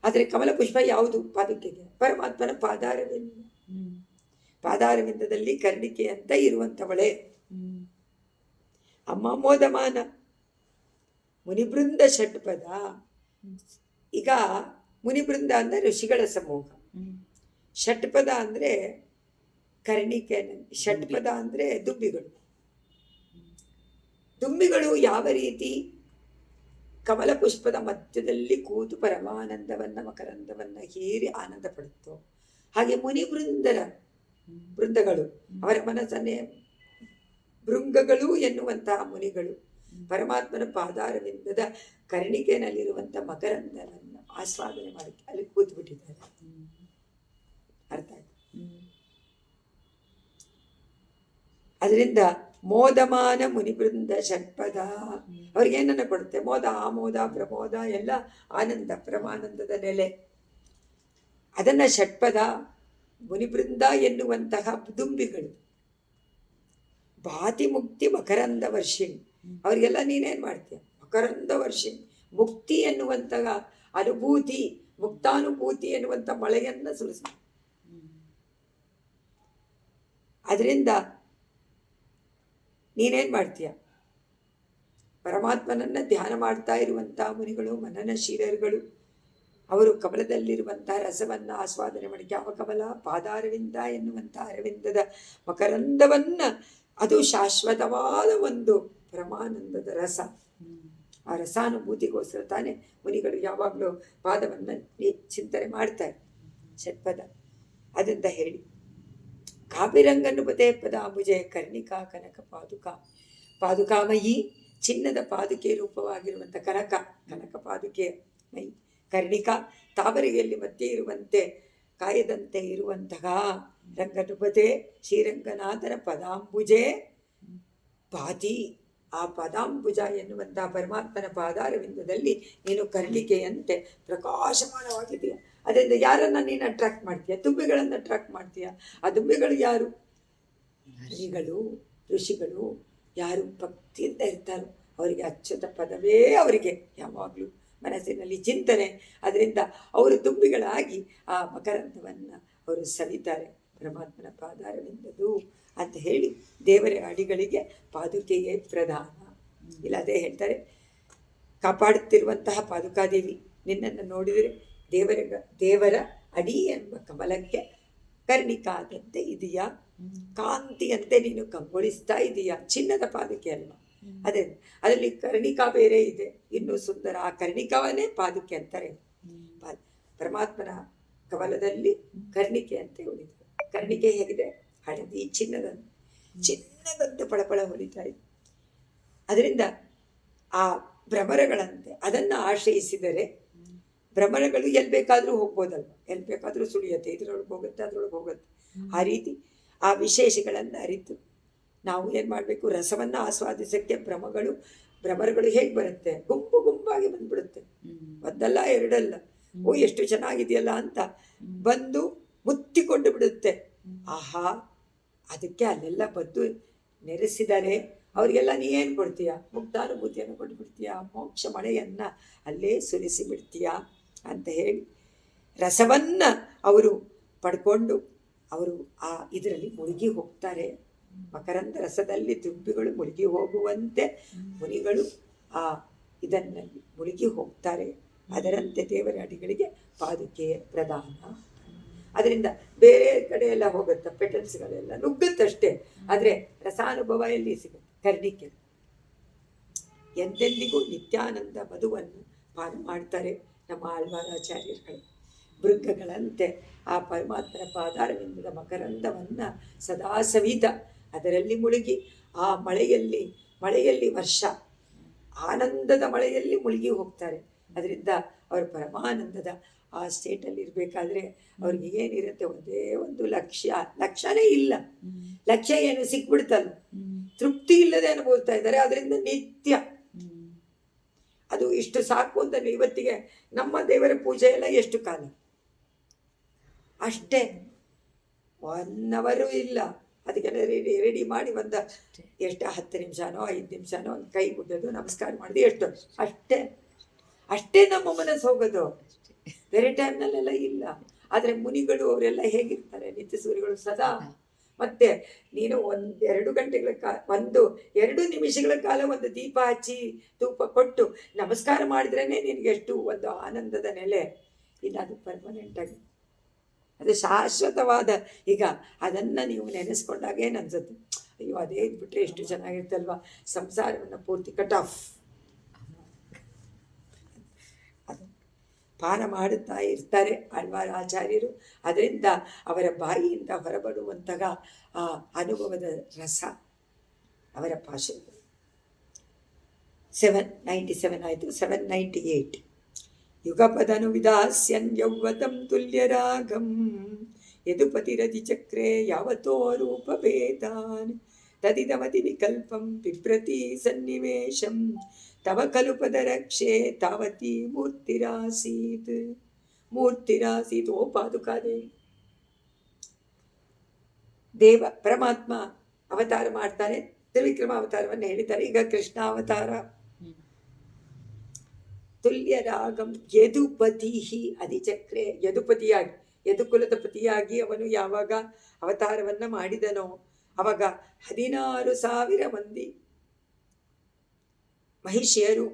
ಆದರೆ ಕಮಲ ಪುಷ್ಪ ಯಾವುದು? ಪಾದುಕೆಗೆ ಪರಮಾತ್ಮನ ಪಾದಾರವಿಂದ. ಪಾದಾರವಿಂದದಲ್ಲಿ ಕರ್ಣಿಕೆ ಅಂತ ಇರುವಂಥವಳೆ ಅಮ್ಮ. ಮೋದಮಾನ ಮುನಿಬೃಂದ ಷಟ್ಪದ. ಈಗ ಮುನಿಬೃಂದ ಅಂದರೆ ಋಷಿಗಳ ಸಮೂಹ, ಷಟ್ಪದ ಅಂದರೆ ಕರ್ಣಿಕೆ, ಷಟ್ಪದ ಅಂದರೆ ದುಂಬಿಗಳು. ದುಂಬಿಗಳು ಯಾವ ರೀತಿ ಕಮಲ ಪುಷ್ಪದ ಮಧ್ಯದಲ್ಲಿ ಕೂತು ಪರಮಾನಂದವನ್ನು ಮಕರಂದವನ್ನು ಹೀರಿ ಆನಂದ ಪಡುತ್ತೋ ಹಾಗೆ ಬೃಂದಗಳು ಅವರ ಮನಸ್ಸನ್ನೇ ಭೃಂಗಗಳು ಎನ್ನುವಂತಹ ಮುನಿಗಳು ಪರಮಾತ್ಮನ ಪಾದಾರವಿಂದದ ಕರ್ಣಿಕೆನಲ್ಲಿರುವಂಥ ಮಕರಂದವನ್ನು ಆಸ್ವಾದನೆ ಮಾಡಿ ಅಲ್ಲಿ ಕೂತು ಬಿಟ್ಟಿದ್ದಾರೆ. ಅರ್ಥ ಆಯ್ತು? ಅದರಿಂದ ಮೋದಮಾನ ಮುನಿಬೃಂದ ಷಟ್ಪದ ಅವ್ರಿಗೇನನ್ನ ಕೊಡುತ್ತೆ? ಮೋದ, ಆಮೋದ, ಪ್ರಮೋದ ಎಲ್ಲ ಆನಂದ, ಪರಮಾನಂದದ ನೆಲೆ. ಅದನ್ನ ಷಟ್ಪದ ಮುನಿಬೃಂದ ಎನ್ನುವಂತಹ ದುಂಬಿಗಳು. ಭಾತಿ ಮುಕ್ತಿ ಮಕರಂದ ವರ್ಷಿಣಿ ಅವರಿಗೆಲ್ಲ ನೀನೇನು ಮಾಡ್ತೀಯ? ಮಕರಂದ ವರ್ಷಿಣಿ ಮುಕ್ತಿ ಎನ್ನುವಂತಹ ಅನುಭೂತಿ, ಮುಕ್ತಾನುಭೂತಿ ಎನ್ನುವಂಥ ಮಳೆಯನ್ನು ಸುರಿಸ. ಅದರಿಂದ ನೀನೇನು ಮಾಡ್ತೀಯ? ಪರಮಾತ್ಮನನ್ನು ಧ್ಯಾನ ಮಾಡ್ತಾ ಇರುವಂಥ ಮುನಿಗಳು, ಮನನಶೀಲರುಗಳು, ಅವರು ಕಮಲದಲ್ಲಿರುವಂಥ ರಸವನ್ನು ಆಸ್ವಾದನೆ ಮಾಡಿ, ಯಾವ ಕಮಲ? ಪಾದಾರವಿಂದ ಎನ್ನುವಂಥ ಅರವಿಂದದ ಮಕರಂದವನ್ನು, ಅದು ಶಾಶ್ವತವಾದ ಒಂದು ಪರಮಾನಂದದ ರಸ. ಆ ರಸಾನುಭೂತಿಗೋಸ್ಕರ ತಾನೇ ಮುನಿಗಳು ಯಾವಾಗಲೂ ಪಾದವನ್ನು ಚಿಂತನೆ ಮಾಡ್ತಾರೆ. ಷಟ್ಪದ ಅದರಿಂದ ಹೇಳಿ ಕಾಪಿರಂಗನ್ನು ಪದೇ ಪದಾಂಬುಜೆ ಕರ್ಣಿಕಾ ಕನಕ ಪಾದುಕಾಮಯಿ ಚಿನ್ನದ ಪಾದುಕೆ ರೂಪವಾಗಿರುವಂಥ ಕನಕ ಪಾದುಕೆ ಮೈ ಕರ್ಣಿಕಾ ತಾವರೆಯಲ್ಲಿ ಮಧ್ಯೆ ಇರುವಂತೆ ಕಾಯದಂತೆ ಇರುವಂತಹ ರಂಗನೃಪತೆ ಶ್ರೀರಂಗನಾಥನ ಪದಾಂಬುಜೆ ಪಾತಿ. ಆ ಪದಾಂಬುಜ ಎನ್ನುವಂತಹ ಪರಮಾತ್ಮನ ಪಾದಾರವಿಂದದಲ್ಲಿ ನೀನು ಕರ್ಣಿಕೆಯಂತೆ ಪ್ರಕಾಶಮಾನವಾಗಿದೆಯ. ಅದರಿಂದ ಯಾರನ್ನ ನೀನು ಅಟ್ರಾಕ್ಟ್ ಮಾಡ್ತೀಯ? ದುಂಬಿಗಳನ್ನು ಅಟ್ರಾಕ್ಟ್ ಮಾಡ್ತೀಯ. ಆ ದುಂಬಿಗಳು ಯಾರು? ಋಷಿಗಳು ಯಾರು ಭಕ್ತಿಯಿಂದ ಇರ್ತಾರೋ ಅವರಿಗೆ ಅಚ್ಯುತ ಪದವೇ ಅವರಿಗೆ ಯಾವಾಗಲೂ ಮನಸ್ಸಿನಲ್ಲಿ ಚಿಂತನೆ. ಅದರಿಂದ ಅವರು ದುಂಬಿಗಳಾಗಿ ಆ ಮಕರಂದವನ್ನು ಅವರು ಸವಿತಾರೆ. ಪರಮಾತ್ಮನ ಪಾದಾರವಿಂದದು ಅಂತ ಹೇಳಿ ದೇವರ ಅಡಿಗಳಿಗೆ ಪಾದುಕೆಯೇ ಪ್ರಧಾನ. ಇಲ್ಲದೇ ಹೇಳ್ತಾರೆ, ಕಾಪಾಡುತ್ತಿರುವಂತಹ ಪಾದುಕಾದೇವಿ ನಿನ್ನನ್ನು ನೋಡಿದರೆ ದೇವರ ಅಡಿ ಎಂಬ ಕಮಲಕ್ಕೆ ಕರ್ಣಿಕಾದಂತೆ ಇದೆಯಾ, ಕಾಂತಿಯಂತೆ ನೀನು ಕಂಗೊಳಿಸ್ತಾ ಇದೆಯಾ. ಚಿನ್ನದ ಪಾದುಕೆ ಅಲ್ವಾ, ಅದೇ ಅದರಲ್ಲಿ ಕರ್ಣಿಕಾ ಬೇರೆ ಇದೆ, ಇನ್ನೂ ಸುಂದರ. ಆ ಕರ್ಣಿಕವನ್ನೇ ಪಾದುಕೆ ಅಂತಾರೆ. ಪರಮಾತ್ಮನ ಕಮಲದಲ್ಲಿ ಕರ್ಣಿಕೆ ಅಂತ ಉಳಿದು. ಕರ್ಣಿಕೆ ಹೇಗಿದೆ? ಹಳದಿ ಚಿನ್ನದಂತೆ ಪಳಪಳ ಹೊಲಿತಾ ಇದೆ. ಅದರಿಂದ ಆ ಭ್ರಮರಗಳಂತೆ ಅದನ್ನು ಆಶ್ರಯಿಸಿದರೆ ಭ್ರಮರಗಳು ಎಲ್ಲಿ ಬೇಕಾದರೂ ಹೋಗ್ಬೋದಲ್ವ, ಎಲ್ಲಿ ಬೇಕಾದರೂ ಸುಳಿಯುತ್ತೆ, ಇದ್ರೊಳಗೆ ಹೋಗುತ್ತೆ ಅದ್ರೊಳಗೆ ಹೋಗುತ್ತೆ. ಆ ರೀತಿ ಆ ವಿಶೇಷಗಳನ್ನು ಅರಿತು ನಾವು ಏನು ಮಾಡಬೇಕು? ರಸವನ್ನು ಆಸ್ವಾದಿಸೋಕ್ಕೆ ಭ್ರಮರಗಳು ಹೇಗೆ ಬರುತ್ತೆ? ಗುಂಪಾಗಿ ಬಂದ್ಬಿಡುತ್ತೆ. ಒಂದಲ್ಲ ಎರಡಲ್ಲ, ಓ ಎಷ್ಟು ಚೆನ್ನಾಗಿದೆಯಲ್ಲ ಅಂತ ಬಂದು ಮುತ್ತಿಕೊಂಡು ಬಿಡುತ್ತೆ. ಆಹಾ, ಅದಕ್ಕೆ ಅಲ್ಲೆಲ್ಲ ಬಂದು ನೆರೆಸಿದರೆ ಅವರಿಗೆಲ್ಲ ನೀ ಏನು ಕೊಡ್ತೀಯ? ಮುಕ್ತಾನುಭೂತಿಯನ್ನು ಕೊಟ್ಬಿಡ್ತೀಯ, ಮೋಕ್ಷ ಮಳೆಯನ್ನು ಅಲ್ಲೇ ಸುರಿಸಿ ಬಿಡ್ತೀಯ ಅಂತ ಹೇಳಿ ರಸವನ್ನು ಅವರು ಪಡ್ಕೊಂಡು ಅವರು ಆ ಇದರಲ್ಲಿ ಮುಳುಗಿ ಹೋಗ್ತಾರೆ. ಮಕರಂದ ರಸದಲ್ಲಿ ದುಂಬಿಗಳು ಮುಳುಗಿ ಹೋಗುವಂತೆ ಮುನಿಗಳು ಆ ಇದನ್ನಲ್ಲಿ ಮುಳುಗಿ ಹೋಗ್ತಾರೆ. ಅದರಂತೆ ದೇವರ ಅಡಿಗಳಿಗೆ ಪಾದುಕೆ ಪ್ರಧಾನ. ಅದರಿಂದ ಬೇರೆ ಕಡೆ ಎಲ್ಲ ಹೋಗುತ್ತೆ, ಪೆಟಲ್ಸ್ಗಳೆಲ್ಲ ನುಗ್ಗುತ್ತಷ್ಟೇ, ಆದರೆ ರಸಾನುಭವ ಎಲ್ಲಿ ಸಿಗುತ್ತೆ? ಕರ್ಣಿಕೆ ಎಂದೆಂದಿಗೂ ನಿತ್ಯಾನಂದ ಮಧುವನ್ನು ಪಾನ ಮಾಡ್ತಾರೆ ನಮ್ಮ ಆಳ್ವಾರಾಚಾರ್ಯರುಗಳು. ಮೃಗಗಳಂತೆ ಆ ಪರಮಾತ್ಮನ ಪಾದಾರವಿಂದದ ಮಕರಂದವನ್ನು ಸದಾ ಸವಿತ ಅದರಲ್ಲಿ ಮುಳುಗಿ ಆ ಮಳೆಯಲ್ಲಿ ವರ್ಷ ಆನಂದದ ಮಳೆಯಲ್ಲಿ ಮುಳುಗಿ ಹೋಗ್ತಾರೆ. ಅದರಿಂದ ಅವರು ಪರಮಾನಂದದ ಆ ಸ್ಟೇಟಲ್ಲಿ ಇರಬೇಕಾದ್ರೆ ಅವ್ರಿಗೆ ಏನಿರುತ್ತೆ? ಒಂದೇ ಒಂದು ಲಕ್ಷ್ಯನೇ ಇಲ್ಲ. ಲಕ್ಷ್ಯ ಏನು ಸಿಕ್ಬಿಡ್ತಲ್ಲ, ತೃಪ್ತಿ ಇಲ್ಲದೆ ಅನುಭವಿಸ್ತಾ ಇದ್ದಾರೆ. ಅದರಿಂದ ನಿತ್ಯ ಅದು ಇಷ್ಟು ಸಾಕು ಅಂತ. ಇವತ್ತಿಗೆ ನಮ್ಮ ದೇವರ ಪೂಜೆ ಎಲ್ಲ ಎಷ್ಟು ಕಾಲ? ಅಷ್ಟೇ, 1 hour ಇಲ್ಲ. ಅದಕ್ಕೆಲ್ಲ ರೆಡಿ ಮಾಡಿ ಎಷ್ಟು 10 ನಿಮಿಷನೋ 5 ನಿಮಿಷನೋ ಒಂದು ಕೈ ಮುಟ್ಟೋದು, ನಮಸ್ಕಾರ ಮಾಡೋದು, ಎಷ್ಟು ಅಷ್ಟೇ ನಮ್ಮ ಮನಸ್ಸು ಹೋಗೋದು. ಬೇರೆ ಟೈಮ್ನಲ್ಲೆಲ್ಲ ಇಲ್ಲ. ಆದರೆ ಮುನಿಗಳು ಅವರೆಲ್ಲ ಹೇಗಿರ್ತಾರೆ? ನಿತ್ಯ ಸೂರ್ಯಗಳು ಸದಾ. ಮತ್ತೆ ನೀನು 1-2 ಗಂಟೆಗಳ ಕಾಲ 2 ನಿಮಿಷಗಳ ಕಾಲ ಒಂದು ದೀಪ ಹಚ್ಚಿ ಧೂಪ ಕೊಟ್ಟು ನಮಸ್ಕಾರ ಮಾಡಿದ್ರೇ ನಿನಗೆ ಎಷ್ಟು ಒಂದು ಆನಂದದ ನೆಲೆ. ಇಲ್ಲ, ಅದು ಪರ್ಮನೆಂಟ್ ಆಗಿ, ಅದು ಶಾಶ್ವತವಾದ. ಈಗ ಅದನ್ನು ನೀವು ನೆನೆಸ್ಕೊಂಡಾಗೇನು ಅನ್ಸುತ್ತೆ? ಅಯ್ಯೋ, ಅದೇ ಇದ್ಬಿಟ್ರೆ ಎಷ್ಟು ಚೆನ್ನಾಗಿರ್ತಲ್ವ, ಸಂಸಾರವನ್ನು ಪೂರ್ತಿ ಕಟ್ ಆಫ್. ಅದು ಪಾನ ಮಾಡುತ್ತಾ ಇರ್ತಾರೆ ಆಳ್ವಾರ ಆಚಾರ್ಯರು. ಅದರಿಂದ ಅವರ ಬಾಯಿಯಿಂದ ಹೊರಬರುವಂತಹ ಆ ಅನುಭವದ ರಸ ಅವರ ಪಾಶಗಳು. 797 ಆಯಿತು. 798 ಯುಗಪದನು ವಿದಾಸ್ಯನ್ ಯೌವತಂ ತುಲ್ಯರಾಗಂ ಯದುಪತಿರತಿ ಚಕ್ರೆ ಯಾವತೋ ರೂಪಭೇದಾನ್ ತದಿದಮತಿ ವಿಕಲ್ಪಂ ಬಿಭ್ರತಿ ಸನ್ನಿವೇಶಂ ತವ ಖಲು ಪದರಕ್ಷೆ ತಾವತಿ ಮೂರ್ತಿರಾಸೀತ್. ಓ ಪಾದುಕಾದೇವಿ, ದೇವ ಪರಮಾತ್ಮ ಅವತಾರ ಮಾಡ್ತಾನೆ. ತ್ರಿವಿಕ್ರಮ ಅವತಾರವನ್ನು ಹೇಳಿದ್ದಾರೆ. ಈಗ ಕೃಷ್ಣ ಅವತಾರ. ತುಲ್ಯರಾಗಂ ಯದುಪತಿ ಅಧಿಚಕ್ರೆ, ಯದುಪತಿಯಾಗಿ, ಯದುಕುಲದ ಪತಿಯಾಗಿ ಅವನು ಯಾವಾಗ ಅವತಾರವನ್ನು ಮಾಡಿದನೋ ಅವಾಗ 16,000 ಮಂದಿ ಮಹಿಷಿಯರು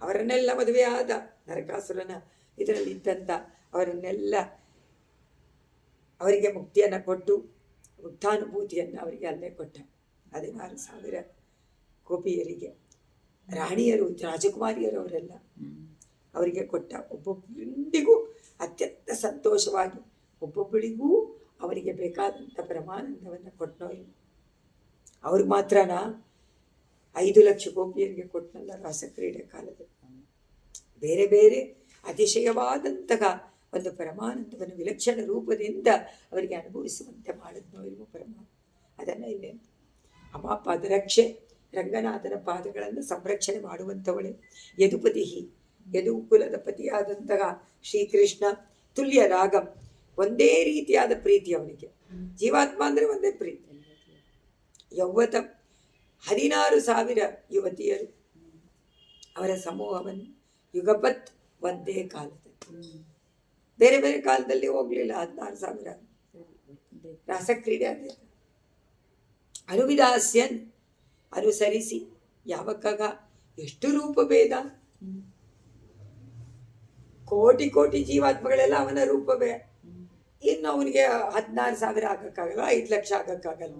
ಅವರನ್ನೆಲ್ಲ ಮದುವೆ ಆದ ನರಕಾಸುರನ ಇದರಲ್ಲಿದ್ದಂಥ ಅವರನ್ನೆಲ್ಲ ಅವರಿಗೆ ಮುಕ್ತಿಯನ್ನು ಕೊಟ್ಟು ಮುಕ್ತಾನುಭೂತಿಯನ್ನು ಅವರಿಗೆ ಅಲ್ಲೇ ಕೊಟ್ಟ. 16,000 ಗೋಪಿಯರಿಗೆ, ರಾಣಿಯರು, ರಾಜಕುಮಾರಿಯರು ಅವರೆಲ್ಲ ಅವರಿಗೆ ಕೊಟ್ಟ. ಒಬ್ಬೊಬ್ಬರಿಂದಿಗೂ ಅತ್ಯಂತ ಸಂತೋಷವಾಗಿ ಒಬ್ಬೊಬ್ಬಳಿಗೂ ಅವರಿಗೆ ಬೇಕಾದಂಥ ಪರಮಾನಂದವನ್ನು ಕೊಟ್ಟನೋ ಇಲ್ಲ. ಅವ್ರಿಗೆ ಮಾತ್ರನಾ? 5,00,000 ಗೋಪಿಯರಿಗೆ ಕೊಟ್ಟನಲ್ಲ ರಾಸಕ್ರೀಡೆ ಕಾಲದಲ್ಲಿ. ಬೇರೆ ಬೇರೆ ಅತಿಶಯವಾದಂತಹ ಒಂದು ಪರಮಾನಂದವನ್ನು ವಿಲಕ್ಷಣ ರೂಪದಿಂದ ಅವರಿಗೆ ಅನುಭವಿಸುವಂತೆ ಮಾಡಿದ್ನೋ ಇಲ್ವೋ ಪರಮಾತ್ಮ. ಅದನ್ನು ಇಲ್ಲೇ ಅಮ್ಮ ಪಾದರಕ್ಷೆ, ರಂಗನಾಥನ ಪಾದಗಳನ್ನು ಸಂರಕ್ಷಣೆ ಮಾಡುವಂಥವಳೆ. ಯದುಪತಿ, ಯದುಕುಲದ ಪತಿಯಾದಂತಹ ಶ್ರೀಕೃಷ್ಣ ತುಲ್ಯ ರಾಗಂ, ಒಂದೇ ರೀತಿಯಾದ ಪ್ರೀತಿ ಅವನಿಗೆ. ಜೀವಾತ್ಮ ಅಂದರೆ ಒಂದೇ ಪ್ರೀತಿ. ಯೌವತ 16,000 ಯುವತಿಯರು ಅವರ ಸಮೂಹವನ್ನು ಯುಗಪತ್ ಒಂದೇ ಕಾಲದಲ್ಲಿ, ಬೇರೆ ಬೇರೆ ಕಾಲದಲ್ಲಿ ಹೋಗ್ಲಿಲ್ಲ. 16,000 ರಾಸಕ್ರೀಡೆ ಆಗಿದೆ. ಅನುವಿದಾಸ್ಯನ್, ಅನುಸರಿಸಿ ಯಾವಕ್ಕಾಗ ಎಷ್ಟು ರೂಪ ಭೇದ, ಕೋಟಿ ಕೋಟಿ ಜೀವಾತ್ಮಗಳೆಲ್ಲ ಅವನ ರೂಪವೇ. ಇನ್ನು ಅವನಿಗೆ 16,000 ಆಗಕ್ಕಾಗಲ್ಲ, 5,00,000 ಆಗಕ್ಕಾಗಲ್ಲ.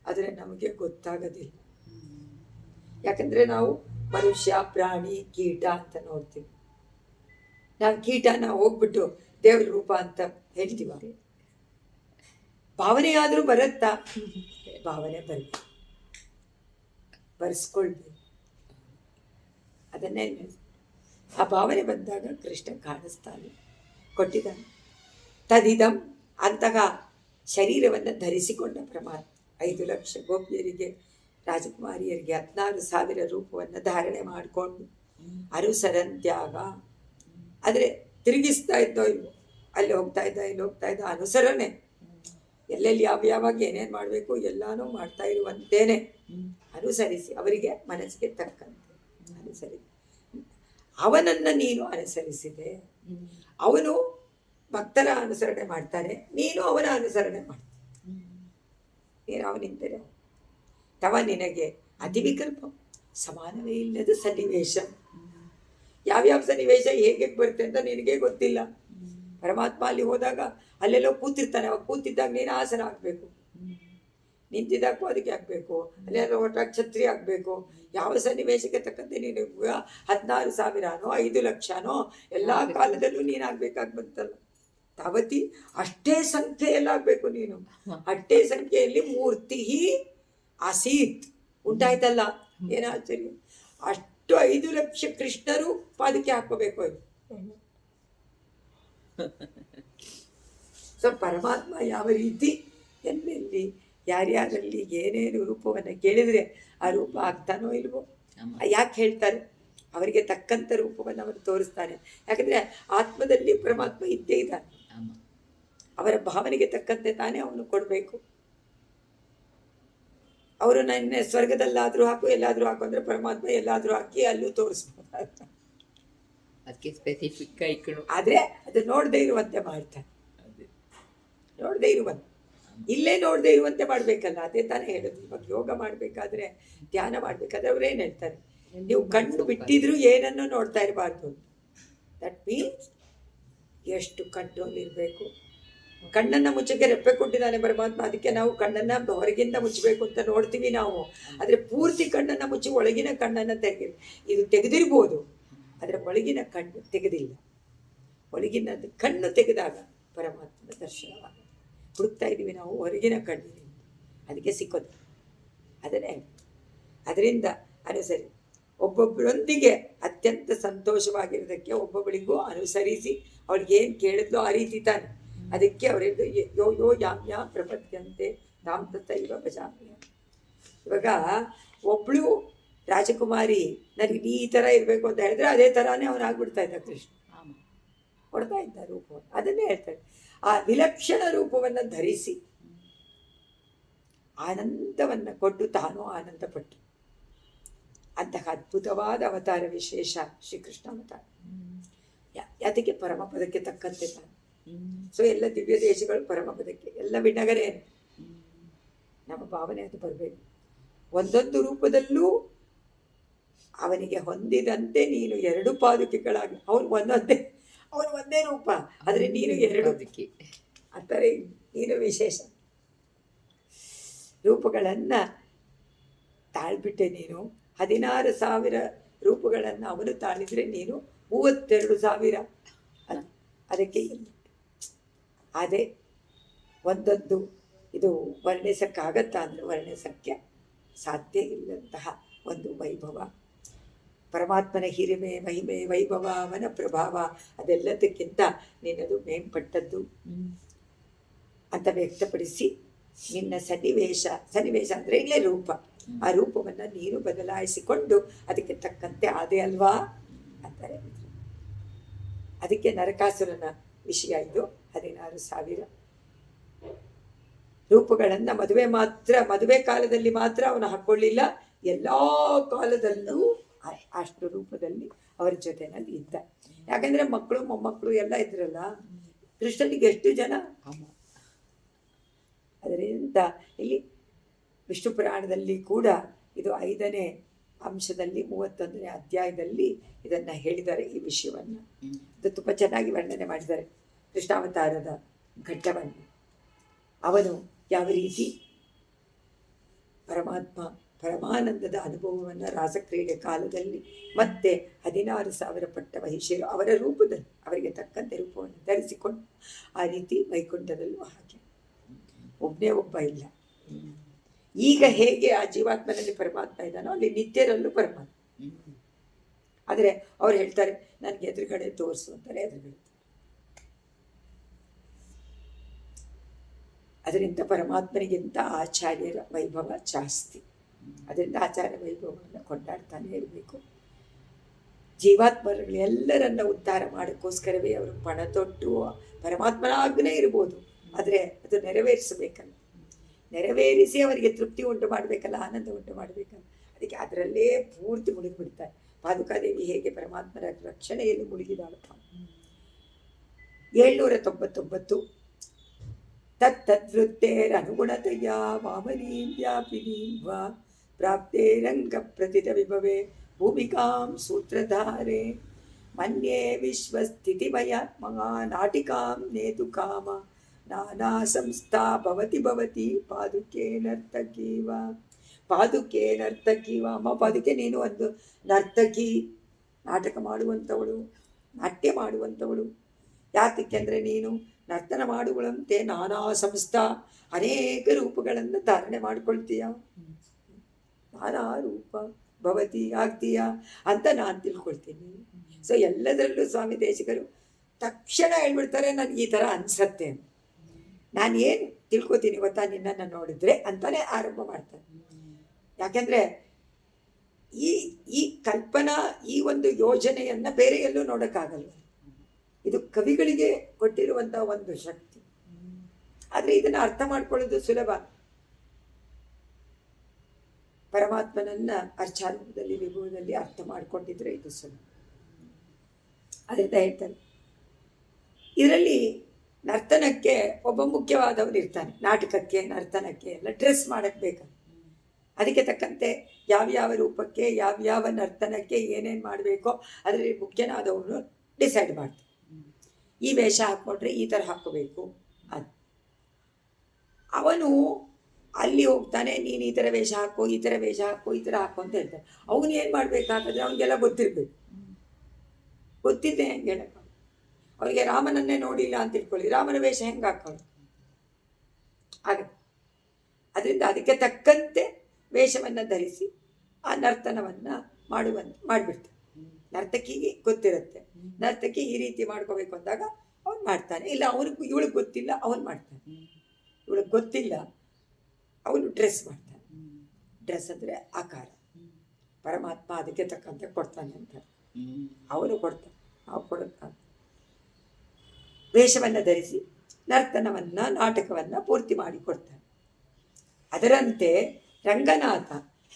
ಆದರೆ ನಮಗೆ ಗೊತ್ತಾಗೋದಿಲ್ಲ. ಯಾಕಂದ್ರೆ ನಾವು ಮನುಷ್ಯ, ಪ್ರಾಣಿ, ಕೀಟ ಅಂತ ನೋಡ್ತೀವಿ. ನಾವು ಕೀಟನ ಹೋಗ್ಬಿಟ್ಟು ದೇವ್ರ ರೂಪ ಅಂತ ಹೇಳ್ತೀವ? ಭಾವನೆ ಆದರೂ ಬರುತ್ತಾ? ಭಾವನೆ ಬರಬೇಕು, ಬರ್ಸ್ಕೊಳ್ಬೇಕು. ಅದನ್ನೇ ಆ ಭಾವನೆ ಬಂದಾಗ ಕೃಷ್ಣ ಕಾಣಿಸ್ತಾನೆ, ಕೊಟ್ಟಿದ್ದಾನೆ. ತದಿದಂ, ಅಂತಹ ಶರೀರವನ್ನು ಧರಿಸಿಕೊಂಡ ಪರಮಾತ್ಮ 5,00,000 ಗೋಪಿಯರಿಗೆ, ರಾಜಕುಮಾರಿಯರಿಗೆ 16,000 ರೂಪವನ್ನು ಧಾರಣೆ ಮಾಡಿಕೊಂಡು ಅನುಸರಂತ್ಯಾಗ, ಆದರೆ ತಿರುಗಿಸ್ತಾ ಇದ್ದೋ ಇಲ್ವೋ, ಅಲ್ಲಿ ಹೋಗ್ತಾ ಇದ್ದ, ಇಲ್ಲಿ ಹೋಗ್ತಾ ಇದ್ದ, ಅನುಸರಣೆ. ಎಲ್ಲೆಲ್ಲಿ ಯಾವಾಗ ಏನೇನು ಮಾಡಬೇಕು ಎಲ್ಲಾನು ಮಾಡ್ತಾ ಇರುವಂತೇನೆ ಅನುಸರಿಸಿ, ಅವರಿಗೆ ಮನಸ್ಸಿಗೆ ತಕ್ಕಂತೆ ಅನುಸರಿಸಿ. ಅವನನ್ನು ನೀನು ಅನುಸರಿಸಿದೆ. ಅವನು ಭಕ್ತರ ಅನುಸರಣೆ ಮಾಡ್ತಾನೆ, ನೀನು ಅವನ ಅನುಸರಣೆ ಮಾಡ್ತಾನೆ. ನೀನು ಅವನಿಂದರೆ ತವ ನಿನಗೆ ಅತಿ ವಿಕಲ್ಪ ಸಮಾನವೇ ಇಲ್ಲದ ಸನ್ನಿವೇಶ. ಯಾವ್ಯಾವ ಸನ್ನಿವೇಶ ಹೇಗೆ ಬರುತ್ತೆ ಅಂತ ನಿನಗೆ ಗೊತ್ತಿಲ್ಲ. ಪರಮಾತ್ಮ ಅಲ್ಲಿ ಹೋದಾಗ ಅಲ್ಲೆಲ್ಲೋ ಕೂತಿರ್ತಾನೆ. ಅವಾಗ ಕೂತಿದ್ದಾಗ ನೀನು ಆಸನ ಆಗಬೇಕು, ನಿಂತಿದ್ದಾಗೂ ಅದಕ್ಕೆ ಆಗಬೇಕು, ಅಲ್ಲೆಲ್ಲ ಒಟ್ಟಾಗಿ ಛತ್ರಿ ಆಗಬೇಕು. ಯಾವ ಸನ್ನಿವೇಶಕ್ಕೆ ತಕ್ಕಂತೆ ನೀನು 16,000ನೋ 5,00,000ನೋ ಎಲ್ಲ ಕಾಲದಲ್ಲೂ ನೀನಾಗಬೇಕಾಗಿ ಬಂತಲ್ಲ. ತಾವತಿ ಅಷ್ಟೇ ಸಂಖ್ಯೆಯಲ್ಲಾಗಬೇಕು ನೀನು. ಅಷ್ಟೇ ಸಂಖ್ಯೆಯಲ್ಲಿ ಮೂರ್ತಿ ಆಸೀತ್ ಉಂಟಾಯ್ತಲ್ಲ, ಏನು ಆಶ್ಚರ್ಯ. ಅಷ್ಟು 5,00,000 ಕೃಷ್ಣರು ಪಾದಕ್ಕೆ ಹಾಕೋಬೇಕು ಅದು. ಸೊ ಪರಮಾತ್ಮ ಯಾವ ರೀತಿ ಎಲ್ಲೆಲ್ಲಿ ಯಾರ್ಯಾರಲ್ಲಿ ಏನೇನು ರೂಪವನ್ನು ಕೇಳಿದರೆ ಆ ರೂಪ ಆಗ್ತಾನೋ ಇಲ್ವೋ. ಯಾಕೆ ಹೇಳ್ತಾರೆ? ಅವರಿಗೆ ತಕ್ಕಂಥ ರೂಪವನ್ನು ಅವನು ತೋರಿಸ್ತಾನೆ. ಯಾಕಂದರೆ ಆತ್ಮದಲ್ಲಿ ಪರಮಾತ್ಮ ಇದ್ದೇ ಇದ್ದಾನೆ. ಅವರ ಭಾವನೆಗೆ ತಕ್ಕಂತೆ ತಾನೇ ಅವನು ಕೊಡಬೇಕು. ಅವರು ನನ್ನ ಸ್ವರ್ಗದಲ್ಲಾದರೂ ಹಾಕು, ಎಲ್ಲಾದರೂ ಹಾಕು ಅಂದರೆ ಪರಮಾತ್ಮ ಎಲ್ಲಾದರೂ ಹಾಕಿ ಅಲ್ಲೂ ತೋರಿಸ್ಬೋದು. ಅದಕ್ಕೆ ಸ್ಪೆಸಿಫಿಕ್ ಆಯ್ಕಳು. ಆದರೆ ಅದು ನೋಡದೇ ಇರುವಂತೆ ಮಾಡ್ತಾನೆ. ನೋಡದೇ ಇರುವಂತೆ, ಇಲ್ಲೇ ನೋಡದೇ ಇರುವಂತೆ ಮಾಡಬೇಕಲ್ಲ. ಅದೇ ತಾನೇ ಹೇಳೋದು. ಇವಾಗ ಯೋಗ ಮಾಡಬೇಕಾದ್ರೆ, ಧ್ಯಾನ ಮಾಡಬೇಕಾದ್ರೆ ಅವ್ರು ಏನು ಹೇಳ್ತಾರೆ? ನೀವು ಕಣ್ಣು ಬಿಟ್ಟಿದ್ರು ಏನನ್ನೂ ನೋಡ್ತಾ ಇರಬಾರ್ದು. ದಟ್ ಮೀನ್ಸ್ ಎಷ್ಟು ಕಂಟ್ರೋಲ್ ಇರಬೇಕು. ಕಣ್ಣನ್ನು ಮುಚ್ಚಕ್ಕೆ ರೆಪ್ಪೆ ಕೊಟ್ಟಿದ್ದಾನೆ ಪರಮಾತ್ಮ. ಅದಕ್ಕೆ ನಾವು ಕಣ್ಣನ್ನು ಹೊರಗಿಂದ ಮುಚ್ಚಬೇಕು ಅಂತ ನೋಡ್ತೀವಿ ನಾವು. ಆದರೆ ಪೂರ್ತಿ ಕಣ್ಣನ್ನು ಮುಚ್ಚಿ ಒಳಗಿನ ಕಣ್ಣನ್ನು ಇದು ತೆಗೆದಿರ್ಬೋದು, ಆದರೆ ಒಳಗಿನ ಕಣ್ಣು ತೆಗೆದಿಲ್ಲ. ಒಳಗಿನ ಕಣ್ಣು ತೆಗೆದಾಗ ಪರಮಾತ್ಮನ ದರ್ಶನವಾಗ ಹುಡುಕ್ತಾ ಇದ್ದೀವಿ ನಾವು ಹೊರಗಿನ ಕಣ್ಣಿನ, ಅದಕ್ಕೆ ಸಿಕ್ಕೋದು. ಅದನ್ನೇ ಅದರಿಂದ ಅನುಸರಿ ಒಬ್ಬೊಬ್ಬರೊಂದಿಗೆ ಅತ್ಯಂತ ಸಂತೋಷವಾಗಿರೋದಕ್ಕೆ ಒಬ್ಬೊಬ್ಬಳಿಗೂ ಅನುಸರಿಸಿ ಅವಳಿಗೆ ಏನು ಕೇಳಿದ್ಲೋ ಆ ರೀತಿ ತಾನೆ. ಅದಕ್ಕೆ ಅವರಿದ್ದು ಯೋ ಯೋ ಯಾಮ್ಯ ಪ್ರಪದ್ಯಂತೆ ತಾಮ್ ತಥೈವ ಭಜಾಮ್ಯ. ಇವಾಗ ಒಬ್ಬಳು ರಾಜಕುಮಾರಿ ನನಗೆ ಈ ಥರ ಇರಬೇಕು ಅಂತ ಹೇಳಿದ್ರೆ ಅದೇ ಥರನೇ ಅವನಾಗ್ಬಿಡ್ತಾ ಇದ್ದ ಕೃಷ್ಣ, ಕೊಡ್ತಾ ಇದ್ದ ರೂಪ. ಅದನ್ನೇ ಹೇಳ್ತಾರೆ, ಆ ವಿಲಕ್ಷಣ ರೂಪವನ್ನು ಧರಿಸಿ ಆನಂದವನ್ನು ಕೊಟ್ಟು ತಾನು ಆನಂದಪಟ್ಟು ಅಂತಹ ಅದ್ಭುತವಾದ ಅವತಾರ ವಿಶೇಷ ಶ್ರೀಕೃಷ್ಣ ಅವತಾರ. ಅದಕ್ಕೆ ಪರಮಪದಕ್ಕೆ ತಕ್ಕಂತೆ ತಾನು. ಸೊ ಎಲ್ಲ ದಿವ್ಯ ದೇಶಗಳು ಪರಮಪದಕ್ಕೆ, ಎಲ್ಲ ವಿನಗರೇನು ನಮ್ಮ ಭಾವನೆ ಅದು ಬರಬೇಕು. ಒಂದೊಂದು ರೂಪದಲ್ಲೂ ಅವನಿಗೆ ಹೊಂದಿದಂತೆ ನೀನು 2 ಪಾದುಕೆಗಳಾಗಿ, ಅವನು ಒಂದೇ ರೂಪ, ಆದರೆ ನೀನು 2 ಅಂದರೆ ನೀನು ವಿಶೇಷ ರೂಪಗಳನ್ನು ತಾಳ್ಬಿಟ್ಟೆ. ನೀನು 16,000 ರೂಪಗಳನ್ನು ಅವನು ತಾಳಿದರೆ ನೀನು 32,000. ಅದಕ್ಕೆ ಅದೇ ಒಂದೊಂದು ಇದು ವರ್ಣಿಸಕ್ಕಾಗತ್ತಾ ಅಂದರೆ ವರ್ಣಿಸಕ್ಕೆ ಸಾಧ್ಯ ಇಲ್ಲಂತಹ ಒಂದು ವೈಭವ. ಪರಮಾತ್ಮನ ಹಿರಿಮೆ, ಮಹಿಮೆ, ವೈಭವ, ಅವನ ಪ್ರಭಾವ ಅದೆಲ್ಲದಕ್ಕಿಂತ ನಿನ್ನದು ಮೇಂಪಟ್ಟದ್ದು ಅಂತ ವ್ಯಕ್ತಪಡಿಸಿ, ನಿನ್ನ ಸನ್ನಿವೇಶ ಅಂದರೆ ಇಲ್ಲೇ ರೂಪ, ಆ ರೂಪವನ್ನು ನೀನು ಬದಲಾಯಿಸಿಕೊಂಡು ಅದಕ್ಕೆ ತಕ್ಕಂತೆ ಆದೆ ಅಲ್ವಾ ಅಂತಾರೆ. ಅದಕ್ಕೆ ನರಕಾಸುರನ ವಿಷಯ ಇದು. 16,000 ರೂಪಗಳನ್ನು ಮದುವೆ ಕಾಲದಲ್ಲಿ ಮಾತ್ರ ಅವನು ಹಾಕ್ಕೊಳ್ಳಿಲ್ಲ, ಎಲ್ಲ ಕಾಲದಲ್ಲೂ ಅಷ್ಟು ರೂಪದಲ್ಲಿ ಅವರ ಜೊತೆನಲ್ಲಿ ಇದ್ದ. ಯಾಕಂದ್ರೆ ಮಕ್ಕಳು ಮೊಮ್ಮಕ್ಕಳು ಎಲ್ಲ ಇದ್ರಲ್ಲ. ಕೃಷ್ಣನಿಗೆ ಎಷ್ಟು ಜನ? ಅದರಿಂದ ಇಲ್ಲಿ ವಿಷ್ಣು ಪುರಾಣದಲ್ಲಿ ಕೂಡ ಇದು 5ನೇ ಅಂಶದಲ್ಲಿ 31ನೇ ಅಧ್ಯಾಯದಲ್ಲಿ ಇದನ್ನು ಹೇಳಿದ್ದಾರೆ. ಈ ವಿಷಯವನ್ನು ಇದು ತುಂಬ ಚೆನ್ನಾಗಿ ವರ್ಣನೆ ಮಾಡಿದ್ದಾರೆ. ಕೃಷ್ಣಾವತಾರದ ಘಟ್ಟವನ್ನು, ಅವನು ಯಾವ ರೀತಿ ಪರಮಾನಂದದ ಅನುಭವವನ್ನು ರಾಸಕ್ರೀಡೆ ಕಾಲದಲ್ಲಿ ಮತ್ತೆ 16,000 ಪಟ್ಟ ಮಹಿಷಿಯರು ಅವರ ರೂಪದಲ್ಲಿ ಅವರಿಗೆ ತಕ್ಕಂತೆ ರೂಪವನ್ನು ಧರಿಸಿಕೊಂಡು ಆ ರೀತಿ ವೈಕುಂಠದಲ್ಲೂ ಹಾಗೆ ಒಬ್ಬನೇ ಒಬ್ಬ ಇಲ್ಲ. ಈಗ ಹೇಗೆ ಆ ಜೀವಾತ್ಮನಲ್ಲಿ ಪರಮಾತ್ಮ ಇದ್ದಾನೋ ಅಲ್ಲಿ ನಿತ್ಯರಲ್ಲೂ ಪರಮಾತ್ಮ. ಆದರೆ ಅವ್ರು ಹೇಳ್ತಾರೆ ನನಗೆ ಎದುರುಗಡೆ ತೋರಿಸು ಅಂತಾರೆ, ಎದುರುಗಡೆ. ಅದರಿಂದ ಪರಮಾತ್ಮನಿಗಿಂತ ಆಚಾರ್ಯರ ವೈಭವ ಜಾಸ್ತಿ. ಅದರಿಂದ ಆಚಾರ್ಯ ವೈಭವವನ್ನು ಕೊಂಡಾಡ್ತಾನೆ ಇರಬೇಕು. ಜೀವಾತ್ಮರುಗಳು ಎಲ್ಲರನ್ನ ಉದ್ಧಾರ ಮಾಡೋಕ್ಕೋಸ್ಕರವೇ ಅವರು ಪಣ ತೊಟ್ಟು ಪರಮಾತ್ಮನ ಆಜ್ಞೆ ಇರ್ಬೋದು, ಆದರೆ ಅದು ನೆರವೇರಿಸಬೇಕಲ್ಲ, ನೆರವೇರಿಸಿ ಅವರಿಗೆ ತೃಪ್ತಿ ಉಂಟು ಮಾಡಬೇಕಲ್ಲ, ಆನಂದ ಉಂಟು ಮಾಡಬೇಕಲ್ಲ. ಅದಕ್ಕೆ ಅದರಲ್ಲೇ ಪೂರ್ತಿ ಮುಳುಗಿಬಿಡ್ತಾರೆ. ಪಾದುಕಾದೇವಿ ಹೇಗೆ ಪರಮಾತ್ಮನ ರಕ್ಷಣೆಯಲ್ಲಿ ಮುಳುಗಿದಾಳಪ್ಪ. 799 ತತ್ತದ್ವೃತ್ತೇರನುಗುಣತೆಯ ವಾಮನೀಂ ವ್ಯಾಪಿನೀಂ ವಾ ಪ್ರಾಪ್ತೇ ರಂಗ ಪ್ರತಿತ ವಿಭವೆ ಭೂಮಿಕಾಂ ಸೂತ್ರಧಾರೆ ಮನ್ಯೇ ವಿಶ್ವಸ್ಥಿತಿಮಯ ಮಹಾ ನಾಟಿಕಾಂ ನೇತು ಕಾಮ ನಾನಾ ಸಂಸ್ಥಾ ಭವತಿ ಪಾದುಕೆ ನರ್ತಕೀವ. ಪಾದುಕೆ ನರ್ತಕೀವ. ಅಮ್ಮ ಪಾದುಕೆ, ನೀನು ಒಂದು ನರ್ತಕಿ, ನಾಟಕ ಮಾಡುವಂಥವಳು, ನಾಟ್ಯ ಮಾಡುವಂಥವಳು. ಯಾತಕ್ಕೆಂದರೆ ನೀನು ನರ್ತನ ಮಾಡುವಂತೆ ನಾನಾ ಸಂಸ್ಥಾ ಅನೇಕ ರೂಪಗಳನ್ನು ಧಾರಣೆ ಮಾಡ್ಕೊಳ್ತೀಯ. ನಾನಾ ರೂಪ ಭವತಿ ಆಗ್ತೀಯ ಅಂತ ನಾನು ತಿಳ್ಕೊಳ್ತೀನಿ. ಸೊ ಎಲ್ಲದರಲ್ಲೂ ಸ್ವಾಮಿ ದೇಶಿಕರು ತಕ್ಷಣ ಹೇಳ್ಬಿಡ್ತಾರೆ, ನನಗೆ ಈ ಥರ ಅನಿಸತ್ತೆ, ನಾನು ಏನು ತಿಳ್ಕೊತೀನಿ ಗೊತ್ತಾ ನಿನ್ನನ್ನು ನೋಡಿದ್ರೆ ಅಂತಾನೆ ಆರಂಭ ಮಾಡ್ತಾರೆ. ಯಾಕೆಂದರೆ ಈ ಕಲ್ಪನಾ, ಈ ಒಂದು ಯೋಜನೆಯನ್ನು ಬೇರೆ ಎಲ್ಲೂ ನೋಡೋಕ್ಕಾಗಲ್ಲ. ಇದು ಕವಿಗಳಿಗೆ ಕೊಟ್ಟಿರುವಂಥ ಒಂದು ಶಕ್ತಿ. ಆದರೆ ಇದನ್ನು ಅರ್ಥ ಮಾಡ್ಕೊಳ್ಳೋದು ಸುಲಭ. ಪರಮಾತ್ಮನನ್ನ ಅರ್ಚಾರೂಪದಲ್ಲಿ ವಿಭವದಲ್ಲಿ ಅರ್ಥ ಮಾಡಿಕೊಂಡಿದ್ರೆ ಇದು ಸುಲಭ. ಅದರಿಂದ ಹೇಳ್ತಾರೆ, ಇದರಲ್ಲಿ ನರ್ತನಕ್ಕೆ ಒಬ್ಬ ಮುಖ್ಯವಾದವನು ಇರ್ತಾನೆ. ನಾಟಕಕ್ಕೆ, ನರ್ತನಕ್ಕೆ ಎಲ್ಲ ಡ್ರೆಸ್ ಮಾಡಕ್ಕೆ ಬೇಕು. ಅದಕ್ಕೆ ತಕ್ಕಂತೆ ಯಾವ್ಯಾವ ರೂಪಕ್ಕೆ, ಯಾವ್ಯಾವ ನರ್ತನಕ್ಕೆ ಏನೇನು ಮಾಡಬೇಕೋ ಅದರಲ್ಲಿ ಮುಖ್ಯನಾದವನು ಡಿಸೈಡ್ ಮಾಡ್ತಾನೆ. ಈ ವೇಷ ಹಾಕ್ಕೊಂಡ್ರೆ ಈ ಥರ ಹಾಕೋಬೇಕು ಅದು. ಅವನು ಅಲ್ಲಿ ಹೋಗ್ತಾನೆ, ನೀನು ಈ ಥರ ವೇಷ ಹಾಕೋ, ಈ ಥರ ವೇಷ ಹಾಕೋ, ಈ ಥರ ಹಾಕೋ ಅಂತ ಹೇಳ್ತಾನೆ. ಅವನು ಏನು ಮಾಡಬೇಕಾದ್ರೆ ಅವನಿಗೆಲ್ಲ ಗೊತ್ತಿರಬೇಕು. ಗೊತ್ತಿದ್ದೆ ಹೆಂಗೆ ಹೇಳಕ್ಕ? ಅವನಿಗೆ ರಾಮನನ್ನೇ ನೋಡಿಲ್ಲ ಅಂತ ಇಟ್ಕೊಳ್ಳಿ, ರಾಮನ ವೇಷ ಹೆಂಗೆ ಹಾಕೋದು ಆಗತ್ತೆ. ಅದರಿಂದ ಅದಕ್ಕೆ ತಕ್ಕಂತೆ ವೇಷವನ್ನು ಧರಿಸಿ ಆ ನರ್ತನವನ್ನು ಮಾಡಿಬಿಡ್ತಾನೆ. ನರ್ತಕಿಗೆ ಗೊತ್ತಿರುತ್ತೆ, ನರ್ತಕಿ ಈ ರೀತಿ ಮಾಡ್ಕೋಬೇಕು ಅಂದಾಗ ಅವನು ಮಾಡ್ತಾನೆ. ಇಲ್ಲ ಇವಳಿಗೆ ಗೊತ್ತಿಲ್ಲ, ಅವನು ಮಾಡ್ತಾನೆ. ಇವಳಿಗೆ ಗೊತ್ತಿಲ್ಲ, ಅವನು ಡ್ರೆಸ್ ಮಾಡ್ತಾನೆ. ಡ್ರೆಸ್ ಅಂದರೆ ಆಕಾರ. ಪರಮಾತ್ಮ ಅದಕ್ಕೆ ತಕ್ಕಂತೆ ಕೊಡ್ತಾನೆ ಅಂತ ಅವನು ಕೊಡ್ತಾನೆ, ನಾವು ಕೊಡುತ್ತಾನೆ. ವೇಷವನ್ನು ಧರಿಸಿ ನರ್ತನವನ್ನು, ನಾಟಕವನ್ನು ಪೂರ್ತಿ ಮಾಡಿ ಕೊಡ್ತಾನೆ. ಅದರಂತೆ ರಂಗನಾಥ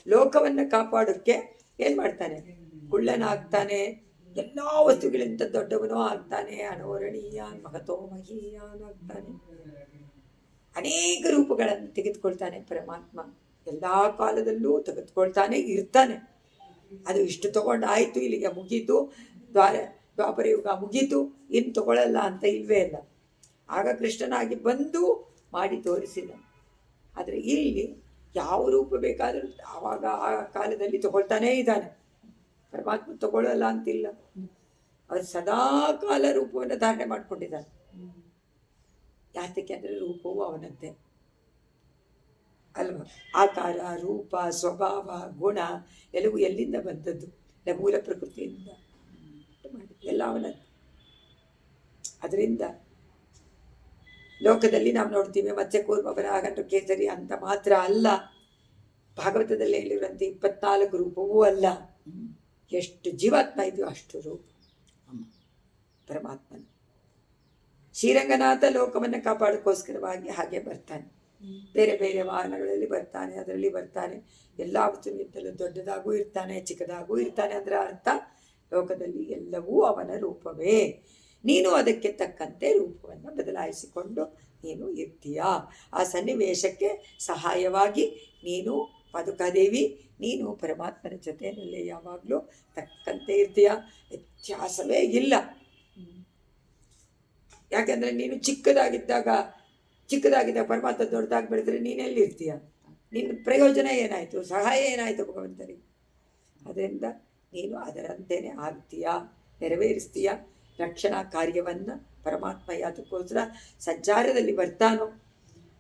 ಲೋಕವನ್ನು ಕಾಪಾಡೋಕ್ಕೆ ಏನು ಮಾಡ್ತಾನೆ? ಕುಳ್ಳನಾಗ್ತಾನೆ, ಎಲ್ಲ ವಸ್ತುಗಳಿಂದ ದೊಡ್ಡವನೂ ಆಗ್ತಾನೆ, ಅನೋರಣೀಯ ಮಹತೋ ಮಹೀಯಾನಾಗ್ತಾನೆ. ಅನೇಕ ರೂಪಗಳನ್ನು ತೆಗೆದುಕೊಳ್ತಾನೆ ಪರಮಾತ್ಮ. ಎಲ್ಲ ಕಾಲದಲ್ಲೂ ತೆಗೆದುಕೊಳ್ತಾನೆ ಇರ್ತಾನೆ. ಅದು ಇಷ್ಟು ತಗೊಂಡಾಯಿತು, ಇಲ್ಲಿಗೆ ಮುಗೀತು, ದ್ವಾಪರ ಯುಗ ಮುಗೀತು, ಇನ್ನು ತಗೊಳ್ಳಲ್ಲ ಅಂತ ಇಲ್ವೇ ಇಲ್ಲ. ಆಗ ಕೃಷ್ಣನಾಗಿ ಬಂದು ಮಾಡಿ ತೋರಿಸಿದ. ಆದರೆ ಇಲ್ಲಿ ಯಾವ ರೂಪ ಬೇಕಾದರೂ ಆವಾಗ ಆ ಕಾಲದಲ್ಲಿ ತಗೊಳ್ತಾನೇ ಇದ್ದಾನೆ. ಪರಮಾತ್ಮ ತಗೊಳ್ಳಲ್ಲ ಅಂತಿಲ್ಲ. ಅವರು ಸದಾ ಕಾಲ ರೂಪವನ್ನು ಧಾರಣೆ ಮಾಡಿಕೊಂಡಿದ್ದಾನೆ. ಯಾತಕ್ಕೆ ಅಂದರೆ ರೂಪವು ಅವನದ್ದೇ. ಅಲ್ವಾ? ಆಕಾರ, ರೂಪ, ಸ್ವಭಾವ, ಗುಣ ಎಲ್ಲವೂ ಎಲ್ಲಿಂದ ಬಂದದ್ದು? ಮೂಲ ಪ್ರಕೃತಿಯಿಂದ ಮಾಡಿದ್ದು ಎಲ್ಲ ಅವನದ್ದು. ಅದರಿಂದ ಲೋಕದಲ್ಲಿ ನಾವು ನೋಡ್ತೀವಿ ಮತ್ಸ್ಯ ಕೂರ್ಮ ವರಾಹ ಕೇಸರಿ ಅಂತ ಮಾತ್ರ ಅಲ್ಲ, ಭಾಗವತದಲ್ಲಿ ಹೇಳಿರುವಂತೆ 24 ರೂಪವೂ ಅಲ್ಲ. ಎಷ್ಟು ಜೀವಾತ್ಮ ಇದೆಯೋ ಅಷ್ಟು ರೂಪ ಪರಮಾತ್ಮನ. ಶ್ರೀರಂಗನಾಥ ಲೋಕವನ್ನು ಕಾಪಾಡೋಕ್ಕೋಸ್ಕರವಾಗಿ ಹಾಗೆ ಬರ್ತಾನೆ. ಬೇರೆ ಬೇರೆ ವಾಹನಗಳಲ್ಲಿ ಬರ್ತಾನೆ, ಅದರಲ್ಲಿ ಬರ್ತಾನೆ. ಎಲ್ಲ ವಸ್ತುವಿನಿಂದಲೂ ದೊಡ್ಡದಾಗೂ ಇರ್ತಾನೆ, ಚಿಕ್ಕದಾಗೂ ಇರ್ತಾನೆ. ಅದರ ಅರ್ಥ ಲೋಕದಲ್ಲಿ ಎಲ್ಲವೂ ಅವನ ರೂಪವೇ. ನೀನು ಅದಕ್ಕೆ ತಕ್ಕಂತೆ ರೂಪವನ್ನು ಬದಲಾಯಿಸಿಕೊಂಡು ನೀನು ಇರ್ತೀಯ. ಆ ಸನ್ನಿವೇಶಕ್ಕೆ ಸಹಾಯವಾಗಿ ನೀನು ಪಾದುಕಾದೇವಿ, ನೀನು ಪರಮಾತ್ಮನ ಜೊತೆಯಲ್ಲೇ ಯಾವಾಗಲೂ ತಕ್ಕಂತೆ ಇರ್ತೀಯ. ವ್ಯತ್ಯಾಸವೇ ಇಲ್ಲ. ಯಾಕೆಂದರೆ ನೀನು ಚಿಕ್ಕದಾಗಿದ್ದಾಗ ಪರಮಾತ್ಮ ದೊಡ್ಡದಾಗಿ ಬೆಳೆದ್ರೆ ನೀನೆಲ್ಲಿರ್ತೀಯ? ನಿನ್ನ ಪ್ರಯೋಜನ ಏನಾಯಿತು? ಸಹಾಯ ಏನಾಯಿತು ಭಗವಂತನಿಗೆ? ಅದರಿಂದ ನೀನು ಅದರಂತೆಯೇ ಆಗ್ತೀಯ, ನೆರವೇರಿಸ್ತೀಯ. ರಕ್ಷಣಾ ಕಾರ್ಯವನ್ನು ಪರಮಾತ್ಮ ಯಾವುದಕ್ಕೋಸ್ಕರ ಸಂಚಾರದಲ್ಲಿ ಬರ್ತಾನೋ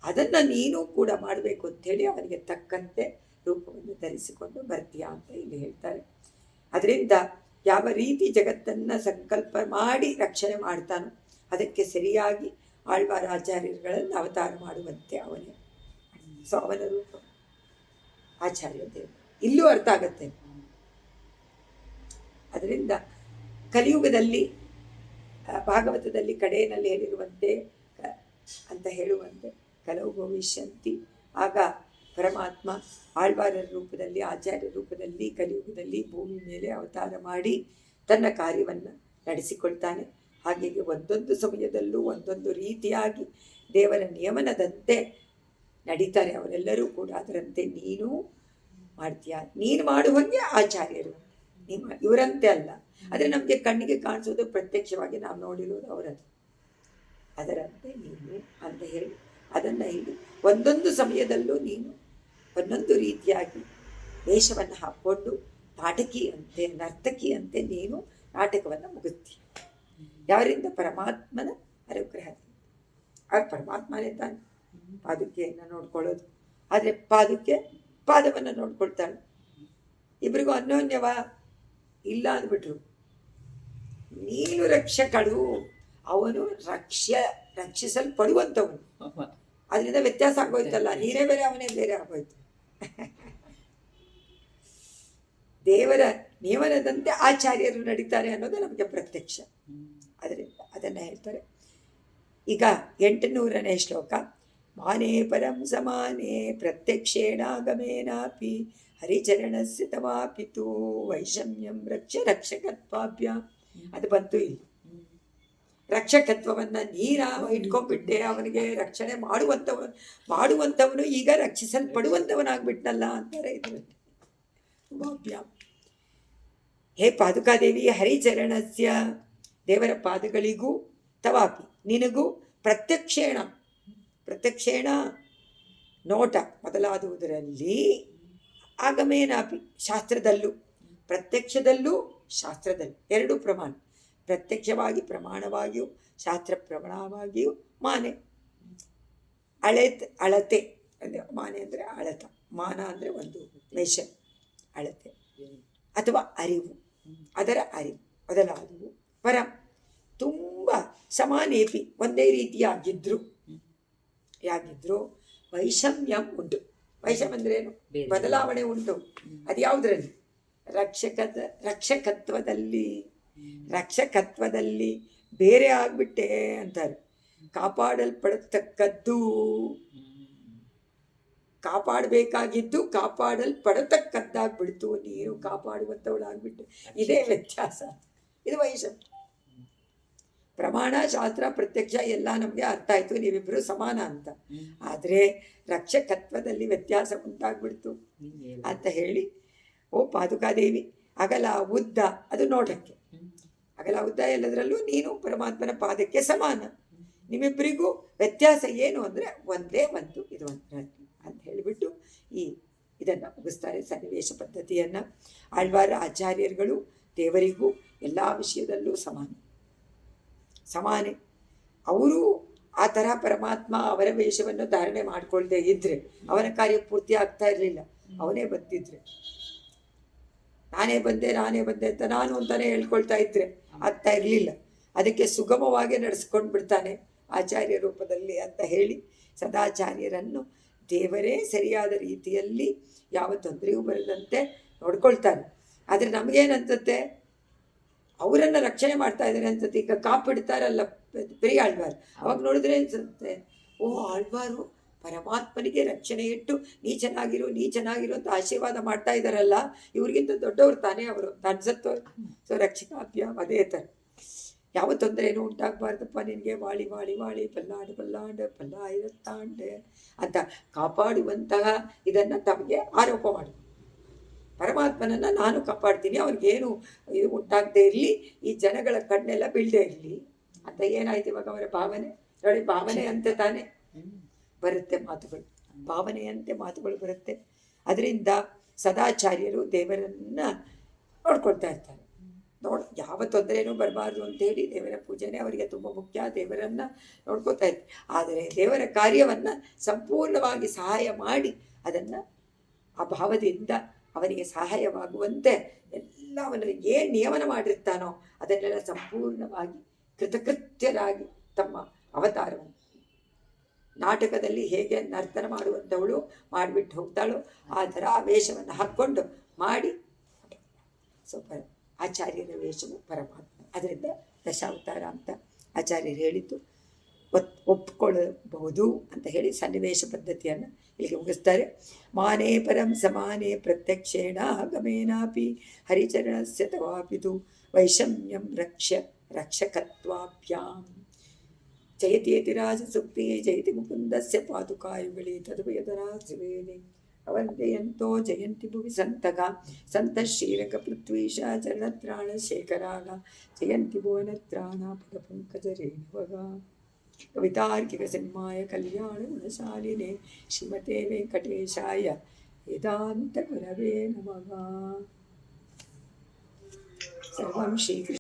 ಅದನ್ನು ನೀನು ಕೂಡ ಮಾಡಬೇಕು ಅಂಥೇಳಿ ಅವನಿಗೆ ತಕ್ಕಂತೆ ರೂಪವನ್ನು ಧರಿಸಿಕೊಂಡು ಬರ್ತೀಯ ಅಂತ ಇಲ್ಲಿ ಹೇಳ್ತಾರೆ. ಅದರಿಂದ ಯಾವ ರೀತಿ ಜಗತ್ತನ್ನು ಸಂಕಲ್ಪ ಮಾಡಿ ರಕ್ಷಣೆ ಮಾಡ್ತಾನೋ ಅದಕ್ಕೆ ಸರಿಯಾಗಿ ಆಳ್ವಾರ ಆಚಾರ್ಯರುಗಳನ್ನು ಅವತಾರ ಮಾಡುವಂತೆ ಅವನೇ. ಸೊ ಅವನ ರೂಪ ಆಚಾರ್ಯ ದೇವರು ಇಲ್ಲೂ ಅರ್ಥ ಆಗತ್ತೆ. ಅದರಿಂದ ಕಲಿಯುಗದಲ್ಲಿ ಭಾಗವತದಲ್ಲಿ ಕಡೆಯಲ್ಲಿ ಹೇಳಿರುವಂತೆ ಅಂತ ಹೇಳುವಂತೆ ಕಲವು ಭವಿಷ್ಯಂತಿ. ಆಗ ಪರಮಾತ್ಮ ಆಳ್ವಾರರ ರೂಪದಲ್ಲಿ, ಆಚಾರ್ಯ ರೂಪದಲ್ಲಿ ಕಲಿಯುಗದಲ್ಲಿ ಭೂಮಿ ಮೇಲೆ ಅವತಾರ ಮಾಡಿ ತನ್ನ ಕಾರ್ಯವನ್ನು ನಡೆಸಿಕೊಳ್ತಾನೆ. ಹಾಗೆಯೇ ಒಂದೊಂದು ಸಮಯದಲ್ಲೂ ಒಂದೊಂದು ರೀತಿಯಾಗಿ ದೇವರ ನಿಯಮನದಂತೆ ನಡೀತಾರೆ ಅವರೆಲ್ಲರೂ ಕೂಡ. ಅದರಂತೆ ನೀನು ಮಾಡ್ತೀಯ. ನೀನು ಮಾಡುವಂಗೆ ಆಚಾರ್ಯರು, ಇವರಂತೆ ಅಲ್ಲ. ಆದರೆ ನಮಗೆ ಕಣ್ಣಿಗೆ ಕಾಣಿಸೋದು ಪ್ರತ್ಯಕ್ಷವಾಗಿ ನಾವು ನೋಡಿರೋದು ಅವರದ್ದು. ಅದರಂತೆ ನೀನು ಅಂತ ಹೇಳಿ ಅದನ್ನು ಇಲ್ಲಿ ಒಂದೊಂದು ಸಮಯದಲ್ಲೂ ನೀನು ಒಂದೊಂದು ರೀತಿಯಾಗಿ ವೇಷವನ್ನು ಹಾಕ್ಕೊಂಡು ನಾಟಕಿಯಂತೆ, ನರ್ತಕಿಯಂತೆ ನೀನು ನಾಟಕವನ್ನು ಮುಗಿಸ್ತೀಯ. ಯಾರಿಂದ? ಪರಮಾತ್ಮನ ಅನುಗ್ರಹ. ಆಗ ಪರಮಾತ್ಮನೇ ತಾನೆ ಪಾದುಕೆಯನ್ನು ನೋಡ್ಕೊಳ್ಳೋದು. ಆದರೆ ಪಾದುಕೆ ಪಾದವನ್ನು ನೋಡ್ಕೊಳ್ತಾಳೆ. ಇಬ್ಬರಿಗೂ ಅನ್ಯೋನ್ಯವ ಇಲ್ಲ ಅಂದ್ಬಿಟ್ರು. ನೀನು ರಕ್ಷಕಳು, ಅವನು ರಕ್ಷಿಸಲ್ಪಡುವಂಥವನು. ಅದರಿಂದ ವ್ಯತ್ಯಾಸ ಆಗೋಯ್ತಲ್ಲ, ನೀನೇ ಬೇರೆ ಅವನೇ ಬೇರೆ ಆಗೋಯ್ತು. ದೇವರ ನಿಯಮನದಂತೆ ಆಚಾರ್ಯರು ನಡೀತಾರೆ ಅನ್ನೋದು ನಮಗೆ ಪ್ರತ್ಯಕ್ಷ. ಅದರಿಂದ ಅದನ್ನು ಹೇಳ್ತಾರೆ. ಈಗ 800ನೇ ಶ್ಲೋಕ. ಮಾನೇ ಪರಂ ಸಮಾನೇ ಪ್ರತ್ಯಕ್ಷೇಣಾಗಮೇನಾಪಿ ಹರಿಚರಣಸ್ಯ ತವಾಪಿತು ವೈಷಮ್ಯಂ ರಕ್ಷಕತ್ವಾಭ್ಯ. ಅದು ಬಂತು ಇಲ್ಲಿ. ರಕ್ಷಕತ್ವವನ್ನು ನೀನ ಇಟ್ಕೊಂಡ್ಬಿಟ್ಟೆ, ಅವನಿಗೆ ರಕ್ಷಣೆ ಮಾಡುವಂಥವನು ಈಗ ರಕ್ಷಿಸಲ್ಪಡುವಂಥವನಾಗ್ಬಿಟ್ಟಲ್ಲ ಅಂತಾರೆ ಇದರಲ್ಲಿ. ವಾಪ್ಯ. ಹೇ ಪಾದುಕಾದೇವಿ, ಹರಿಚರಣಸ್ಯ ದೇವರ ಪಾದಗಳಿಗೂ ತವಾಪಿ ನಿನಗೂ ಪ್ರತ್ಯಕ್ಷೇಣ ನೋಟ ಮೊದಲಾದುವುದರಲ್ಲಿ ಆಗಮೇನಾಪಿ ಶಾಸ್ತ್ರದಲ್ಲೂ, ಪ್ರತ್ಯಕ್ಷದಲ್ಲೂ ಶಾಸ್ತ್ರದಲ್ಲೂ ಎರಡು ಪ್ರಮಾಣ. ಪ್ರತ್ಯಕ್ಷವಾಗಿ ಪ್ರಮಾಣವಾಗಿಯೂ ಶಾಸ್ತ್ರ ಪ್ರಮಾಣವಾಗಿಯೂ ಮಾನೆ. ಅಳತೆ ಅಂದರೆ ಮಾನೆ ಅಂದರೆ ಅಳತ, ಮಾನ ಅಂದರೆ ಒಂದು ಮೆಷರ್, ಅಳತೆ ಅಥವಾ ಅರಿವು, ಅದರ ಅರಿವು ಮೊದಲಾದವು. ಪರಂ ತುಂಬ ಸಮಾನೇಪಿ ಒಂದೇ ರೀತಿಯಾಗಿದ್ರು ವೈಷಮ್ಯಂ ಉಂಟು. ವೈಷಮ್ಯ ಅಂದ್ರೆ ಏನು? ಬದಲಾವಣೆ ಉಂಟು. ಅದು ಯಾವುದರಲ್ಲಿ? ರಕ್ಷಕತ್ವದಲ್ಲಿ ಬೇರೆ ಆಗ್ಬಿಟ್ಟೆ ಅಂತಾರೆ. ಕಾಪಾಡಲ್ಪಡತಕ್ಕದ್ದು, ಕಾಪಾಡಬೇಕಾಗಿದ್ದು ಕಾಪಾಡಲ್ಪಡತಕ್ಕದ್ದಾಗ್ಬಿಡ್ತು. ನೀನು ಕಾಪಾಡುವಂಥವಳಾಗ್ಬಿಟ್ಟು, ಇದೇ ವ್ಯತ್ಯಾಸ. ಇದು ವೈಷಮ್ಯ. ಪ್ರಮಾಣ, ಶಾಸ್ತ್ರ, ಪ್ರತ್ಯಕ್ಷ ಎಲ್ಲ ನಮಗೆ ಅರ್ಥ ಆಯಿತು, ನೀವಿಬ್ಬರು ಸಮಾನ ಅಂತ. ಆದರೆ ರಕ್ಷಕತ್ವದಲ್ಲಿ ವ್ಯತ್ಯಾಸ ಉಂಟಾಗ್ಬಿಡ್ತು ಅಂತ ಹೇಳಿ, ಓ ಪಾದುಕಾದೇವಿ, ಅಗಲ ಉದ್ದ ಅದು ನೋಟಕ್ಕೆ, ಅಗಲ ಉದ್ದ ಎಲ್ಲದರಲ್ಲೂ ನೀನು ಪರಮಾತ್ಮನ ಪಾದಕ್ಕೆ ಸಮಾನ. ನಿಮ್ಮಿಬ್ಬರಿಗೂ ವ್ಯತ್ಯಾಸ ಏನು ಅಂದರೆ ಒಂದೇ ಒಂದು ಇದು ಅಂತ ಹೇಳಿಬಿಟ್ಟು ಇದನ್ನು ಮುಗಿಸ್ತಾರೆ ಸನ್ನಿವೇಶ ಪದ್ಧತಿಯನ್ನು. ಆಳ್ವಾರ ಆಚಾರ್ಯರುಗಳು ದೇವರಿಗೂ ಎಲ್ಲ ವಿಷಯದಲ್ಲೂ ಸಮಾನೆ. ಅವರು ಆ ಥರ ಪರಮಾತ್ಮ ಅವರ ವೇಷವನ್ನು ಧಾರಣೆ ಮಾಡ್ಕೊಳ್ದೇ ಇದ್ರೆ ಅವನ ಕಾರ್ಯ ಪೂರ್ತಿ ಆಗ್ತಾ ಇರಲಿಲ್ಲ. ಅವನೇ ಬಂದಿದ್ರೆ, ನಾನೇ ಬಂದೆ ಅಂತ ನಾನು ಅಂತಾನೆ ಹೇಳ್ಕೊಳ್ತಾ ಇದ್ರೆ ಆಗ್ತಾ ಇರಲಿಲ್ಲ. ಅದಕ್ಕೆ ಸುಗಮವಾಗಿ ನಡೆಸ್ಕೊಂಡು ಬಿಡ್ತಾನೆ ಆಚಾರ್ಯ ರೂಪದಲ್ಲಿ ಅಂತ ಹೇಳಿ ಸದಾಚಾರ್ಯರನ್ನು ದೇವರೇ ಸರಿಯಾದ ರೀತಿಯಲ್ಲಿ ಯಾವ ತೊಂದರೆಯೂ ಬರದಂತೆ ನೋಡ್ಕೊಳ್ತಾನೆ. ಆದರೆ ನಮಗೇನಂತತ್ತೆ, ಅವರನ್ನು ರಕ್ಷಣೆ ಮಾಡ್ತಾ ಇದ್ದಾರೆ ಅನ್ಸುತ್ತೆ. ಈಗ ಕಾಪಿಡ್ತಾರಲ್ಲ ಪೆರಿಯಾಳ್ವಾರ್, ಅವಾಗ ನೋಡಿದ್ರೆ ಅನ್ಸುತ್ತೆ, ಓ ಆಳ್ವಾರು ಪರಮಾತ್ಮನಿಗೆ ರಕ್ಷಣೆ ಇಟ್ಟು ನೀ ಚೆನ್ನಾಗಿರು ಅಂತ ಆಶೀರ್ವಾದ ಮಾಡ್ತಾ ಇದ್ದಾರಲ್ಲ, ಇವ್ರಿಗಿಂತ ದೊಡ್ಡವ್ರು ತಾನೇ ಅವರು ಅಂತ ಅನ್ಸತ್ತೋ. ಸೊ ರಕ್ಷಕಾಭ್ಯಾಮ್ ಅದೇ ಥರ. ಯಾವ ತೊಂದರೆನೂ ಉಂಟಾಗಬಾರ್ದಪ್ಪ ನಿನಗೆ, ವಾಳಿ ಪಲ್ಲ ಇರುತ್ತಾಂಡೆ ಅಂತ ಕಾಪಾಡುವಂತಹ ಇದನ್ನು ತಮಗೆ ಆರೋಪ ಮಾಡಿ ಪರಮಾತ್ಮನನ್ನು ನಾನು ಕಾಪಾಡ್ತೀನಿ, ಅವ್ರಿಗೇನು ಇದು ಉಂಟಾಗದೇ ಇರಲಿ, ಈ ಜನಗಳ ಕಣ್ಣೆಲ್ಲ ಬೀಳದೇ ಇರಲಿ ಅಂತ. ಏನಾಯ್ತು ಇವಾಗ ಅವರ ಭಾವನೆ ನೋಡಿ, ಭಾವನೆ ಅಂತೆ ತಾನೇ ಬರುತ್ತೆ ಮಾತುಗಳು, ಭಾವನೆಯಂತೆ ಮಾತುಗಳು ಬರುತ್ತೆ. ಅದರಿಂದ ಸದಾಚಾರ್ಯರು ದೇವರನ್ನು ನೋಡ್ಕೊಳ್ತಾ ಇರ್ತಾರೆ. ಯಾವ ತೊಂದರೆನೂ ಬರಬಾರ್ದು ಅಂತೇಳಿ ದೇವರ ಪೂಜೆನೇ ಅವರಿಗೆ ತುಂಬ ಮುಖ್ಯ. ದೇವರನ್ನು ನೋಡ್ಕೊತಾ ಇರ್ತಾರೆ. ಆದರೆ ದೇವರ ಕಾರ್ಯವನ್ನು ಸಂಪೂರ್ಣವಾಗಿ ಸಹಾಯ ಮಾಡಿ ಅದನ್ನು ಆ ಭಾವದಿಂದ ಅವನಿಗೆ ಸಹಾಯವಾಗುವಂತೆ ಎಲ್ಲವನ್ನು ಏನು ನಿಯಮನ ಮಾಡಿರ್ತಾನೋ ಅದನ್ನೆಲ್ಲ ಸಂಪೂರ್ಣವಾಗಿ ಕೃತಕೃತ್ಯರಾಗಿ ತಮ್ಮ ಅವತಾರವನ್ನು ನಾಟಕದಲ್ಲಿ ಹೇಗೆ ನರ್ತನ ಮಾಡುವಂಥವಳು ಮಾಡಿಬಿಟ್ಟು ಹೋಗ್ತಾಳೋ ಆ ಥರ ಆ ವೇಷವನ್ನು ಹಾಕ್ಕೊಂಡು ಮಾಡಿ ಆಚಾರ್ಯರ ವೇಷವು ಪರಮಾತ್ಮ. ಅದರಿಂದ ದಶಾವತಾರ ಅಂತ ಆಚಾರ್ಯರು ಹೇಳಿದ್ದು ಒಪ್ಪಿಕೊಳ್ಳಬಹುದು ಅಂತ ಹೇಳಿ ಸನ್ನಿವೇಶ ಪದ್ಧತಿಯನ್ನು ಇಲ್ಲಿಗೆ ಮುಗಿಸ್ತಾರೆ. ಮಾನೇ ಪರಂ ಸಮಾನೇ ಪ್ರತ್ಯಕ್ಷೇಣ ಗಮೇನಾಪಿ ಹರಿಚರಣಸ್ಯ ತವಾಪಿತು ವೈಷಮ್ಯಂ ರಕ್ಷಕತ್ವಾಭ್ಯಾಂ ಜಯತಿ ರಾಜಸುಕ್ತಿ ಜಯತಿ ಮುಕುಂದಸ್ಯ ಪಾದುಕಾಯುಗಳೇ ತದುಪಯತರಾಜವೇಣಿ ಅವಂದೆಯಂತೋ ಜಯಂತಿ ಭುವಿ ಸಂತಶೀಲಕ ಪೃಥ್ವೀಶ ಚರಣತ್ರಾಣ ಶೇಖರಾಗ ಜಯಂತಿ ಭುವನತ್ರಾಣ ಪದಪಂಕಜರೇಣುವಗ ಕವಿತಾರ್ಕಿಕ ಸಿಂಹಾಯ ಕಲ್ಯಾಣ ಗುಣಶಾಲಿನೇ ಶ್ರೀಮತೆ ವೆಂಕಟೇಶಾಯ ವೇದಾಂತ ಗುರವೇ ನಮಃ. ಸರ್ವಂ ಶ್ರೀಕೃಷ್ಣ.